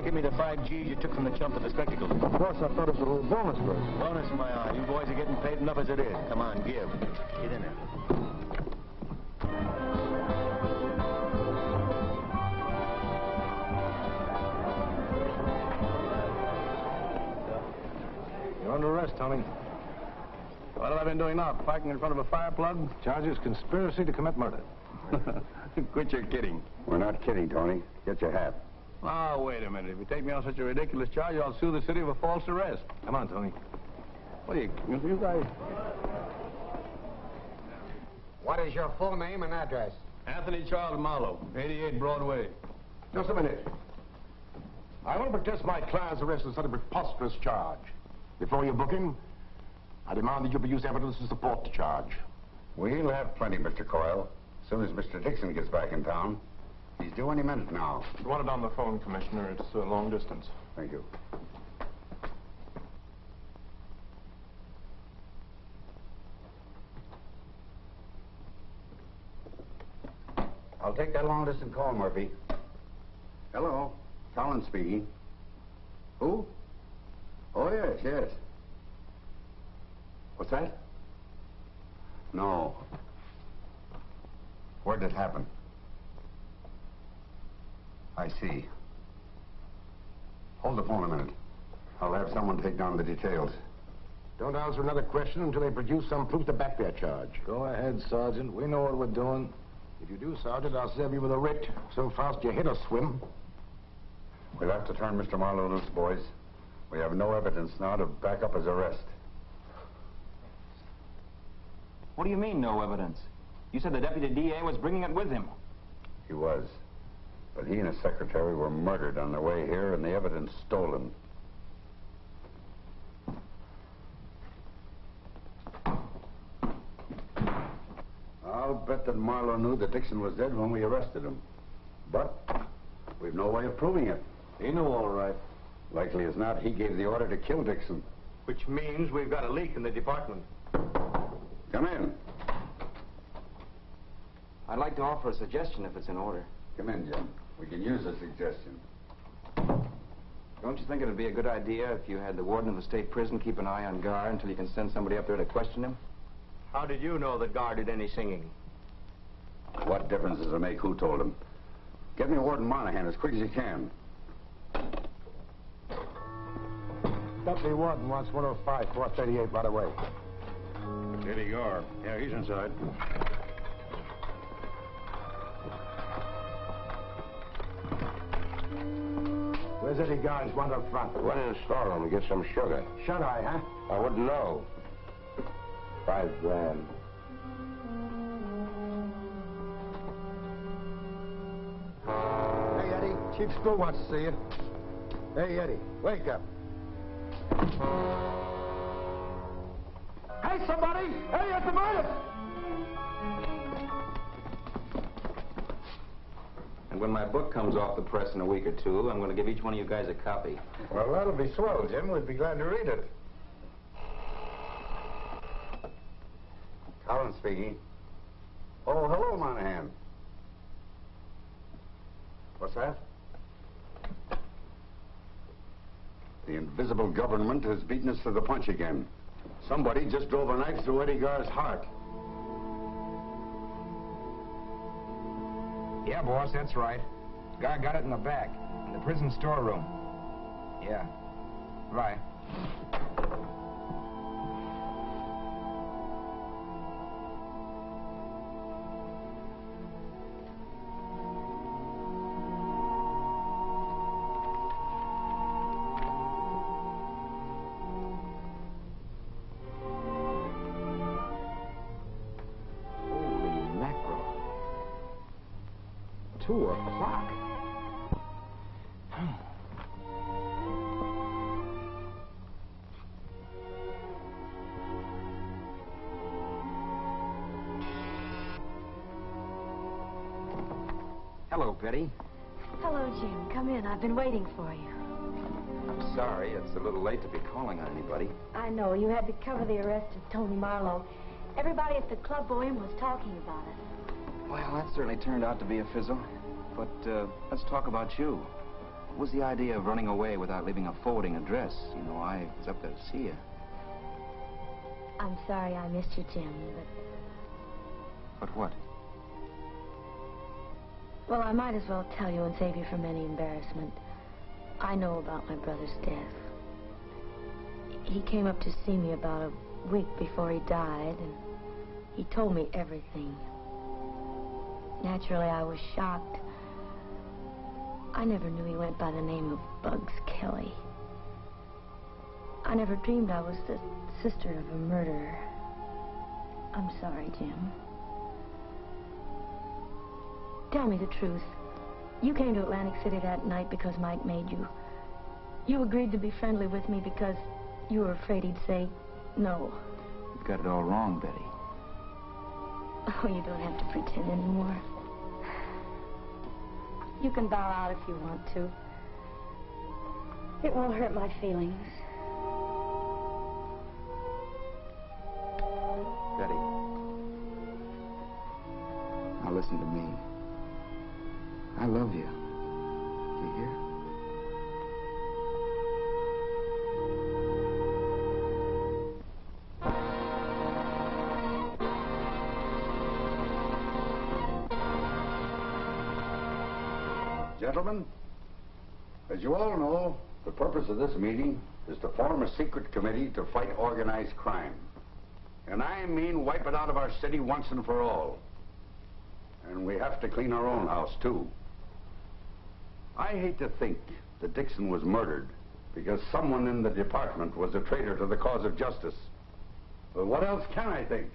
Give me the 5 G's you took from the chump at the spectacle. Of course, I thought it was a little bonus for us. Bonus, my eye. You boys are getting paid enough as it is. Come on, give. Get in there. You're under arrest, Tony. What have I been doing now? Parking in front of a fire plug? Charges conspiracy to commit murder. Quit your kidding. We're not kidding, Tony. Get your hat. Oh, wait a minute. If you take me on such a ridiculous charge, I'll sue the city of a false arrest. Come on, Tony. What are you guys? What is your full name and address? Anthony Charles Marlowe, 88 Broadway. Just a minute. I want to protest my client's arrest on such a preposterous charge. Before you book him, I demand that you produce evidence to support the charge. We'll have plenty, Mr. Coyle. As soon as Mr. Dixon gets back in town. He's due any minute now. You want it on the phone, Commissioner. It's a long distance. Thank you. I'll take that long-distance call, Murphy. Hello. Collins speaking. Who? Oh, yes. What's that? No. Where did it happen? I see. Hold the phone a minute. I'll have someone take down the details. Don't answer another question until they produce some proof to back their charge. Go ahead, Sergeant. We know what we're doing. If you do, Sergeant, I'll serve you with a writ so fast your head will swim. We'll have to turn Mr. Marlowe loose, boys. We have no evidence now to back up his arrest. What do you mean, no evidence? You said the deputy DA was bringing it with him. He was. But he and his secretary were murdered on their way here and the evidence stolen. bet that Marlowe knew that Dixon was dead when we arrested him. But we've no way of proving it. He knew all right. Likely as not, he gave the order to kill Dixon. Which means we've got a leak in the department. Come in. I'd like to offer a suggestion if it's in order. Come in, Jim. We can use a suggestion. Don't you think it would be a good idea if you had the warden of the state prison keep an eye on Gar until you can send somebody up there to question him? How did you know that Gar did any singing? What difference does it make who told him? Get me Warden Monahan as quick as you can. Deputy Warden wants 105, 438 right away. Eddie Gar. Yeah, he's inside. Where's Eddie Gar's one up front? Went in the storeroom to get some sugar. Shut-eye, huh? I wouldn't know. $5 grand. Hey, Eddie. Chief School wants to see you. Hey, Eddie. Wake up. Hey, somebody! Hey, it's a murder! And when my book comes off the press in a week or two, I'm going to give each one of you guys a copy. Well, that'll be swell, Jim. We'd be glad to read it. Collins speaking. Oh, hello, Monahan. What's that? The invisible government has beaten us to the punch again. Somebody just drove a knife through Eddie Gar's heart. Yeah, boss, that's right. Gar got it in the back, in the prison storeroom. Yeah. Right. Holy mackerel. 2 o'clock. Hello, Betty. Hello, Jim. Come in. I've been waiting for you. I'm sorry, it's a little late to be calling on anybody. I know. You had to cover the arrest of Tony Marlowe. Everybody at the Club Bohème was talking about it. Well, that certainly turned out to be a fizzle. But let's talk about you. What was the idea of running away without leaving a forwarding address? You know, I was up there to see you. I'm sorry I missed you, Jim, But what? well, I might as well tell you and save you from any embarrassment. I know about my brother's death. He came up to see me about a week before he died, and he told me everything. Naturally, I was shocked. I never knew he went by the name of Bugs Kelly. I never dreamed I was the sister of a murderer. I'm sorry, Jim. Tell me the truth. You came to Atlantic City that night because Mike made you. You agreed to be friendly with me because you were afraid he'd say no. You've got it all wrong, Betty. Oh, you don't have to pretend anymore. You can bow out if you want to. It won't hurt my feelings. Betty. Now listen to me. I love you. You hear? Gentlemen, as you all know, the purpose of this meeting is to form a secret committee to fight organized crime. And I mean wipe it out of our city once and for all. And we have to clean our own house, too. I hate to think that Dixon was murdered because someone in the department was a traitor to the cause of justice. But what else can I think?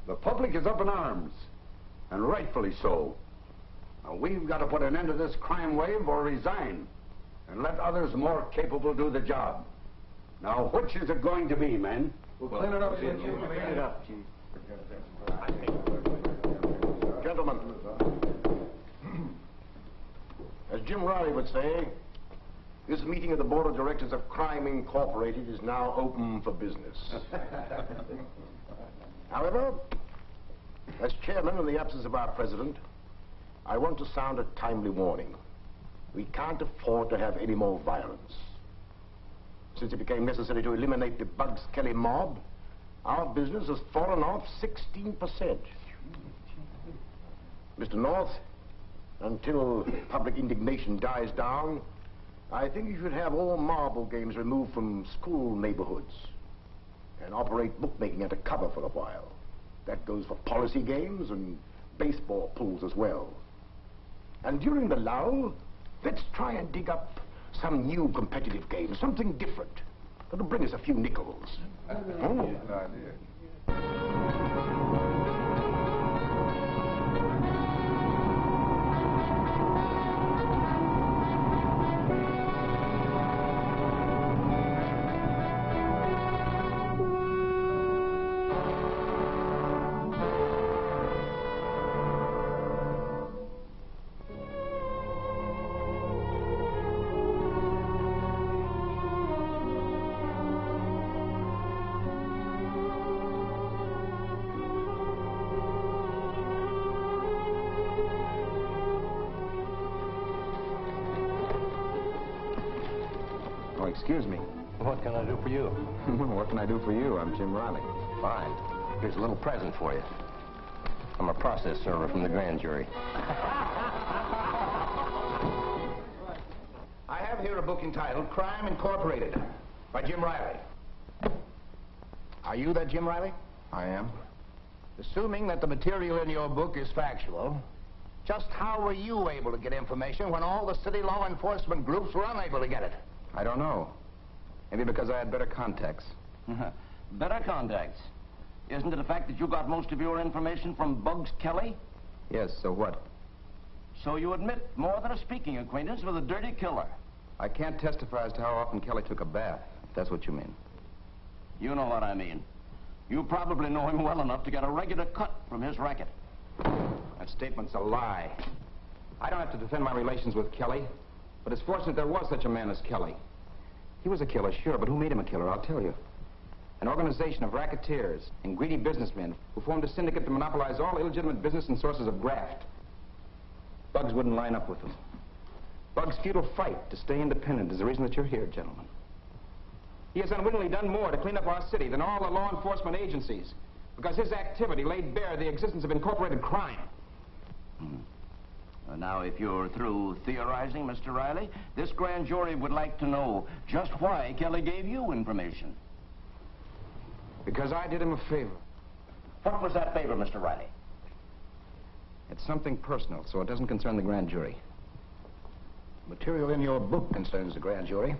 The public is up in arms, and rightfully so. Now, we've got to put an end to this crime wave or resign and let others more capable do the job. Now, which is it going to be, men? We'll clean it up, Chief. Clean it up, Chief. Gentlemen, as Jim Riley would say, this meeting of the Board of Directors of Crime Incorporated is now open for business. However, as chairman in the absence of our president, I want to sound a timely warning. We can't afford to have any more violence. Since it became necessary to eliminate the Bugs Kelly mob, our business has fallen off 16%. Mr. North, until public indignation dies down, I think you should have all marble games removed from school neighborhoods and operate bookmaking under cover for a while. That goes for policy games and baseball pools as well. And during the lull, let's try and dig up some new competitive game, something different. That'll bring us a few nickels. Oh. Excuse me. What can I do for you? What can I do for you? I'm Jim Riley. Fine. Here's a little present for you. I'm a process server from the grand jury. I have here a book entitled Crime Incorporated by Jim Riley. Are you that Jim Riley? I am. Assuming that the material in your book is factual, just how were you able to get information when all the city law enforcement groups were unable to get it? I don't know. Maybe because I had better contacts. Better contacts? Isn't it a fact that you got most of your information from Bugs Kelly? Yes, so what? So you admit more than a speaking acquaintance with a dirty killer? I can't testify as to how often Kelly took a bath, if that's what you mean. You know what I mean. You probably know him well enough to get a regular cut from his racket. That statement's a lie. I don't have to defend my relations with Kelly, but it's fortunate there was such a man as Kelly. He was a killer, sure, but who made him a killer, I'll tell you. An organization of racketeers and greedy businessmen who formed a syndicate to monopolize all illegitimate business and sources of graft. Bugs wouldn't line up with them. Bugs' futile fight to stay independent is the reason that you're here, gentlemen. He has unwittingly done more to clean up our city than all the law enforcement agencies, because his activity laid bare the existence of incorporated crime. Now, if you're through theorizing, Mr. Riley, this grand jury would like to know just why Kelly gave you information. Because I did him a favor. What was that favor, Mr. Riley? It's something personal, so it doesn't concern the grand jury. Material in your book concerns the grand jury.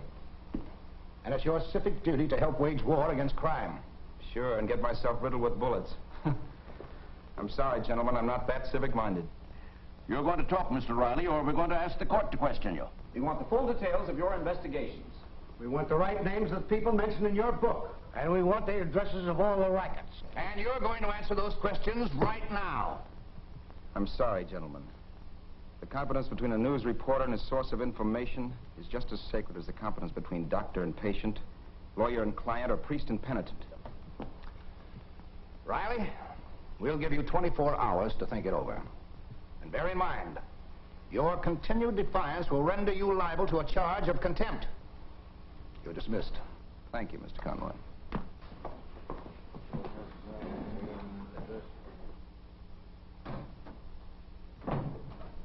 And it's your civic duty to help wage war against crime. Sure, and get myself riddled with bullets. I'm sorry, gentlemen, I'm not that civic-minded. You're going to talk, Mr. Riley, or we're going to ask the court to question you. We want the full details of your investigations. We want the right names of the people mentioned in your book. And we want the addresses of all the rackets. And you're going to answer those questions right now. I'm sorry, gentlemen. The confidence between a news reporter and his source of information is just as sacred as the confidence between doctor and patient, lawyer and client, or priest and penitent. Riley, we'll give you 24 hours to think it over. And bear in mind, your continued defiance will render you liable to a charge of contempt. You're dismissed. Thank you, Mr. Conroy.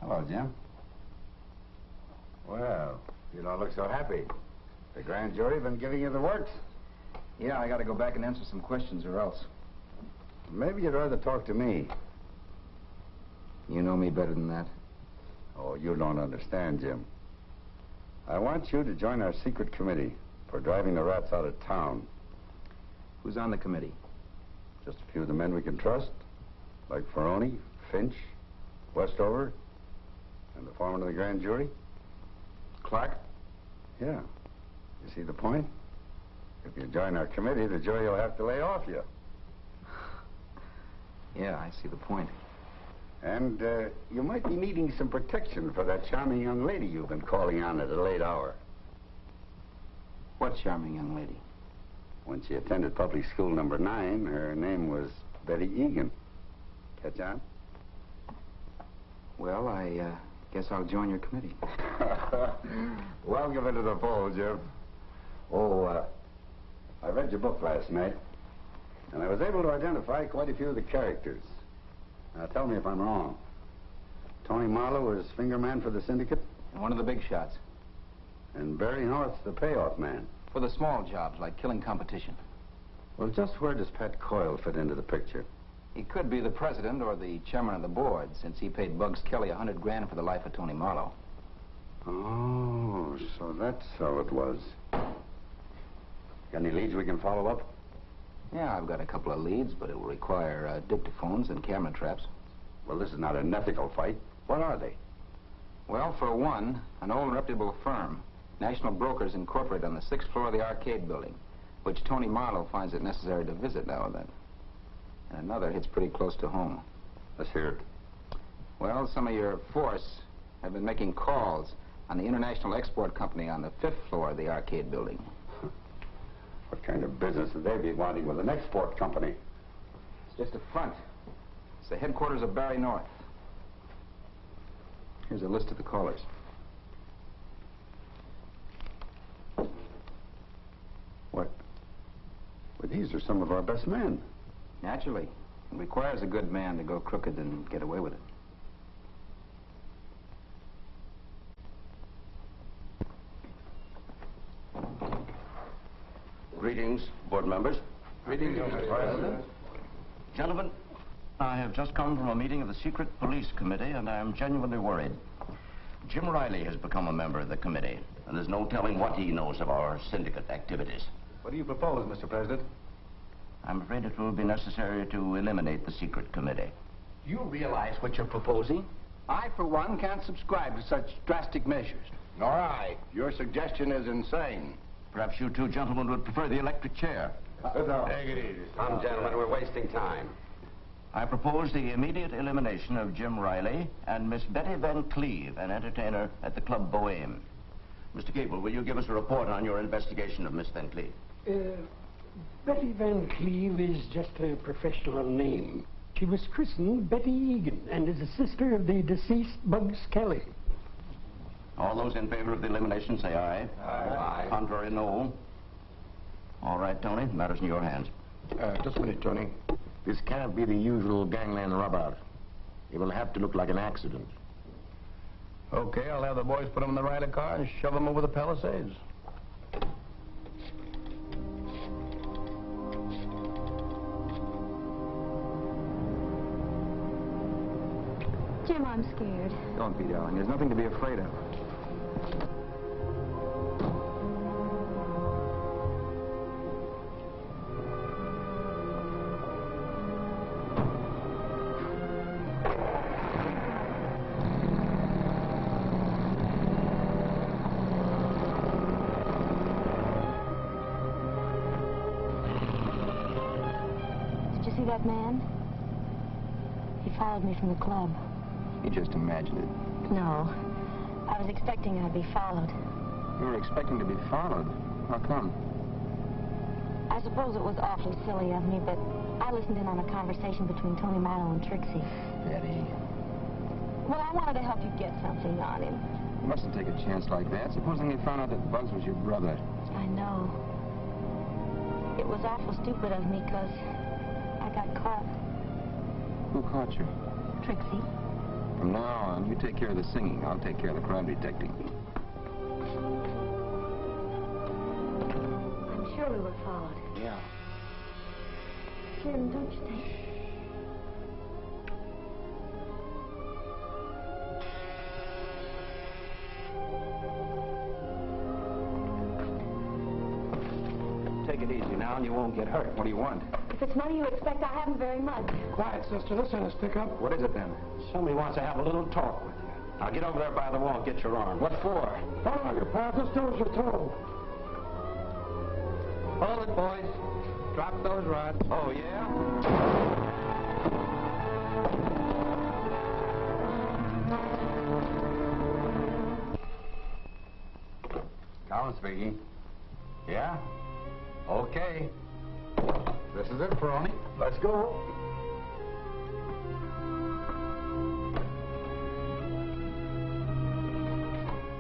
Hello, Jim. Well, you don't look so happy. The grand jury been giving you the works? Yeah, I gotta go back and answer some questions or else. Maybe you'd rather talk to me. You know me better than that. Oh, you don't understand, Jim. I want you to join our secret committee for driving the rats out of town. Who's on the committee? Just a few of the men we can trust, like Ferroni, Finch, Westover, and the foreman of the grand jury. Clark? Yeah. You see the point? If you join our committee, the jury will have to lay off you. Yeah, I see the point. And you might be needing some protection for that charming young lady you've been calling on at a late hour. What charming young lady? When she attended public school number 9, her name was Betty Egan. Catch on? Well, I guess I'll join your committee. Welcome into the fold, Jim. Oh, I read your book last night, and I was able to identify quite a few of the characters. Now, tell me if I'm wrong. Tony Marlowe was finger man for the syndicate? And one of the big shots. And Barry North's the payoff man. For the small jobs, like killing competition. Well, just where does Pat Coyle fit into the picture? He could be the president or the chairman of the board, since he paid Bugs Kelly $100 grand for the life of Tony Marlowe. Oh, so that's how it was. Got any leads we can follow up? Yeah, I've got a couple of leads, but it will require dictaphones and camera traps. Well, this is not an ethical fight. What are they? Well, for one, an old reputable firm, National Brokers Incorporated, on the 6th floor of the arcade building, which Tony Marlowe finds it necessary to visit now and then. And another hits pretty close to home. Let's hear it. Well, some of your force have been making calls on the International Export Company on the 5th floor of the arcade building. What kind of business would they be wanting with an export company? It's just a front. It's the headquarters of Barry North. Here's a list of the callers. What? Well, these are some of our best men. Naturally. It requires a good man to go crooked and get away with it. Greetings, board members. Greetings, Mr. President. Gentlemen, I have just come from a meeting of the Secret Police Committee, and I am genuinely worried. Jim Riley has become a member of the committee, and there's no telling what he knows of our syndicate activities. What do you propose, Mr. President? I'm afraid it will be necessary to eliminate the Secret Committee. You realize what you're proposing? I, for one, can't subscribe to such drastic measures. Nor I. Your suggestion is insane. Perhaps you two gentlemen would prefer the electric chair. Take it easy. Come, gentlemen, we're wasting time. I propose the immediate elimination of Jim Riley and Miss Betty Van Cleve, an entertainer at the Club Bohème. Mr. Gable, will you give us a report on your investigation of Miss Van Cleve? Betty Van Cleve is just a professional name. She was christened Betty Egan and is a sister of the deceased Bugs Kelly. All those in favor of the elimination say aye. Aye. Contrary, no. All right, Tony, the matter's in your hands. Just a minute, Tony. This can't be the usual gangland rub-out. It will have to look like an accident. Okay, I'll have the boys put him in the Riley car and shove him over the Palisades. Jim, I'm scared. Don't be, darling. There's nothing to be afraid of. Did you see that man? He followed me from the club. You just imagined it. No. I was expecting I'd be followed. You were expecting to be followed. How come? I suppose it was awfully silly of me, but I listened in on a conversation between Tony Marlowe and Trixie. Betty. Well, I wanted to help you get something on him. You mustn't take a chance like that. Supposing you found out that Bugs was your brother. I know. It was awful stupid of me, because I got caught. Who caught you? Trixie. From now on, you take care of the singing. I'll take care of the crime detecting. I'm sure we were followed. Yeah. Jim, don't you think... Take it easy now, and you won't get hurt. What do you want? If it's money you expect, I haven't very much. Quiet, sister. Listen to stick up. What is it, then? Somebody wants to have a little talk with you. Now, get over there by the wall and get your arm. What for? Follow your path as toes your toe. Hold it, boys. Drop those rods. Oh, yeah? Alan speaking. Yeah? Okay. This is it, Ferroni. Let's go.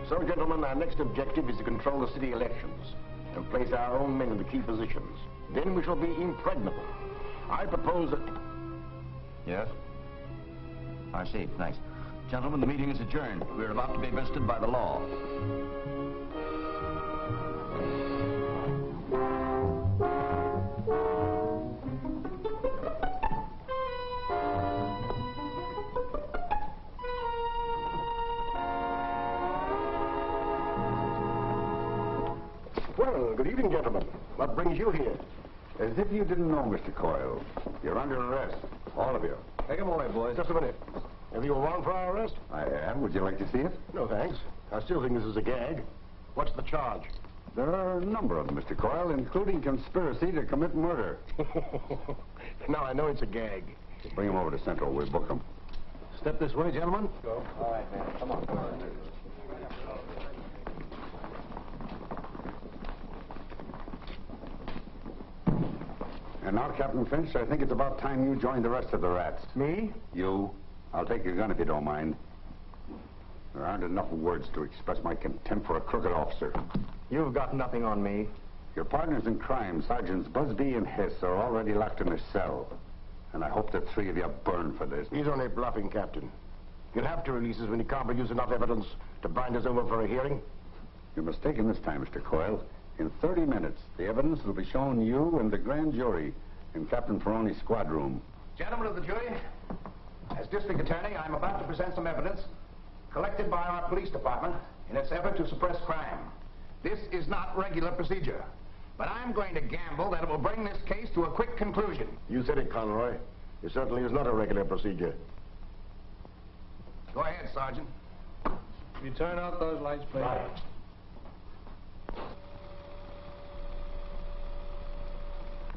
So, gentlemen, our next objective is to control the city elections and place our own men in the key positions. Then we shall be impregnable. I propose that... Yes? I see. Thanks. Gentlemen, the meeting is adjourned. We're about to be visited by the law. Well, good evening, gentlemen. What brings you here? As if you didn't know, Mr. Coyle. You're under arrest. All of you. Take him away, boys. Just a minute. Have you a warrant for our arrest? I am. Would you like to see it? No, thanks. I still think this is a gag. What's the charge? There are a number of them, Mr. Coyle, including conspiracy to commit murder. Now I know it's a gag. Bring him over to Central. We'll book him. Step this way, gentlemen. Go. All right, man. Come on. And now, Captain Finch, I think it's about time you joined the rest of the rats. Me? You. I'll take your gun if you don't mind. There aren't enough words to express my contempt for a crooked officer. You've got nothing on me. Your partners in crime, Sergeants Busby and Hess, are already locked in a cell. And I hope the three of you burn for this. He's only bluffing, Captain. He'll have to release us when he can't produce enough evidence to bind us over for a hearing. You're mistaken this time, Mr. Coyle. In 30 minutes, the evidence will be shown you and the grand jury in Captain Ferroni's squad room. Gentlemen of the jury, as district attorney, I'm about to present some evidence collected by our police department in its effort to suppress crime. This is not regular procedure, but I'm going to gamble that it will bring this case to a quick conclusion. You said it, Conroy. It certainly is not a regular procedure. Go ahead, Sergeant. You turn out those lights, please. Right.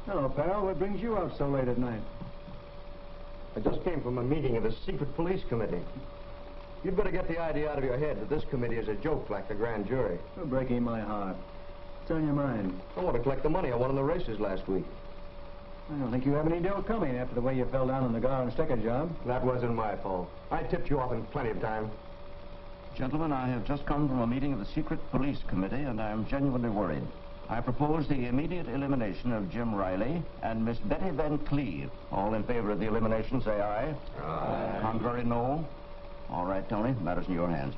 Hello, pal. What brings you out so late at night? I just came from a meeting of the secret police committee. You'd better get the idea out of your head that this committee is a joke like the grand jury. You're breaking my heart. What's on your mind? I want to collect the money I won in the races last week. I don't think you have any dough coming after the way you fell down on the gar and sticker job. That wasn't my fault. I tipped you off in plenty of time. Gentlemen, I have just come from a meeting of the secret police committee, and I'm genuinely worried. I propose the immediate elimination of Jim Riley and Miss Betty Van Cleve. All in favor of the elimination, say aye. Aye. Contrary, no. All right, Tony, matters in your hands.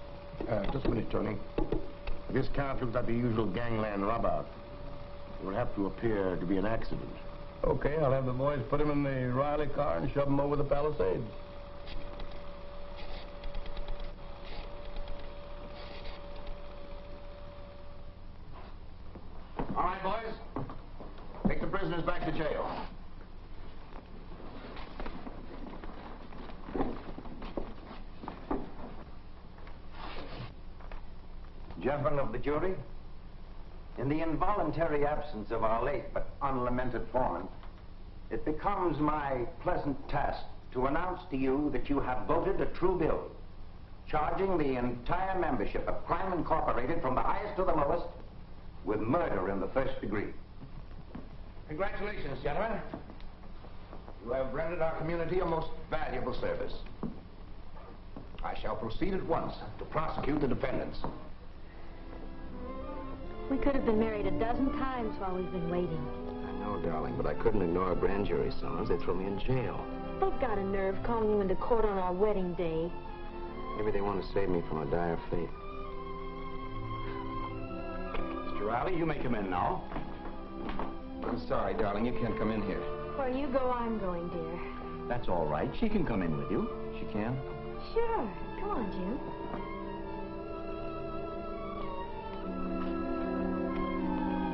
Just a minute, Tony. This can't look like the usual gangland rub-out. It will have to appear to be an accident. Okay, I'll have the boys put him in the Riley car and shove him over the Palisades. All right, boys. Take the prisoners back to jail. Gentlemen of the jury, in the involuntary absence of our late but unlamented foreman, it becomes my pleasant task to announce to you that you have voted a true bill, charging the entire membership of Crime Incorporated from the highest to the lowest with murder in the first degree. Congratulations, gentlemen. You have rendered our community a most valuable service. I shall proceed at once to prosecute the defendants. We could have been married a dozen times while we've been waiting. I know, darling, but I couldn't ignore a grand jury summons. They'd throw me in jail. They've got a nerve calling you into court on our wedding day. Maybe they want to save me from a dire fate. Mr. Riley, you may come in now. I'm sorry, darling, you can't come in here. Where you go, I'm going, dear. That's all right. She can come in with you. She can. Sure. Come on, Jim.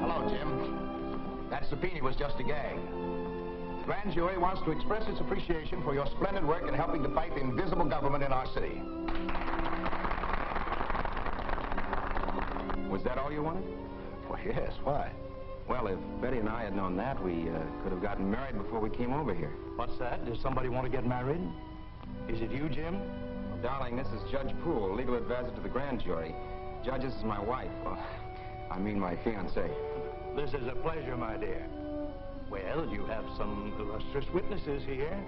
Hello, Jim. That subpoena was just a gag. The grand jury wants to express its appreciation for your splendid work in helping to fight the invisible government in our city. Was that all you wanted? Well, yes. Why? Well, if Betty and I had known that, we could have gotten married before we came over here. What's that? Does somebody want to get married? Is it you, Jim? Well, darling, this is Judge Poole, legal advisor to the grand jury. Judge, this is my wife. I mean my fiancée. This is a pleasure, my dear. Well, you have some illustrious witnesses here.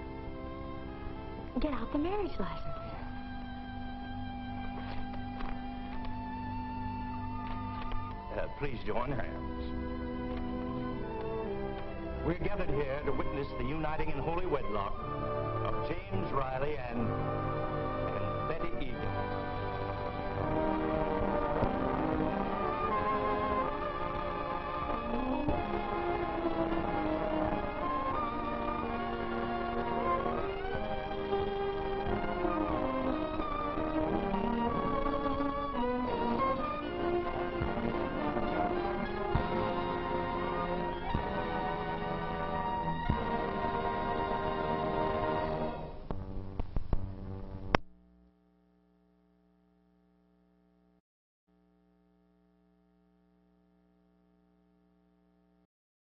Get out the marriage license. Please join hands. We're gathered here to witness the uniting in holy wedlock of James Riley and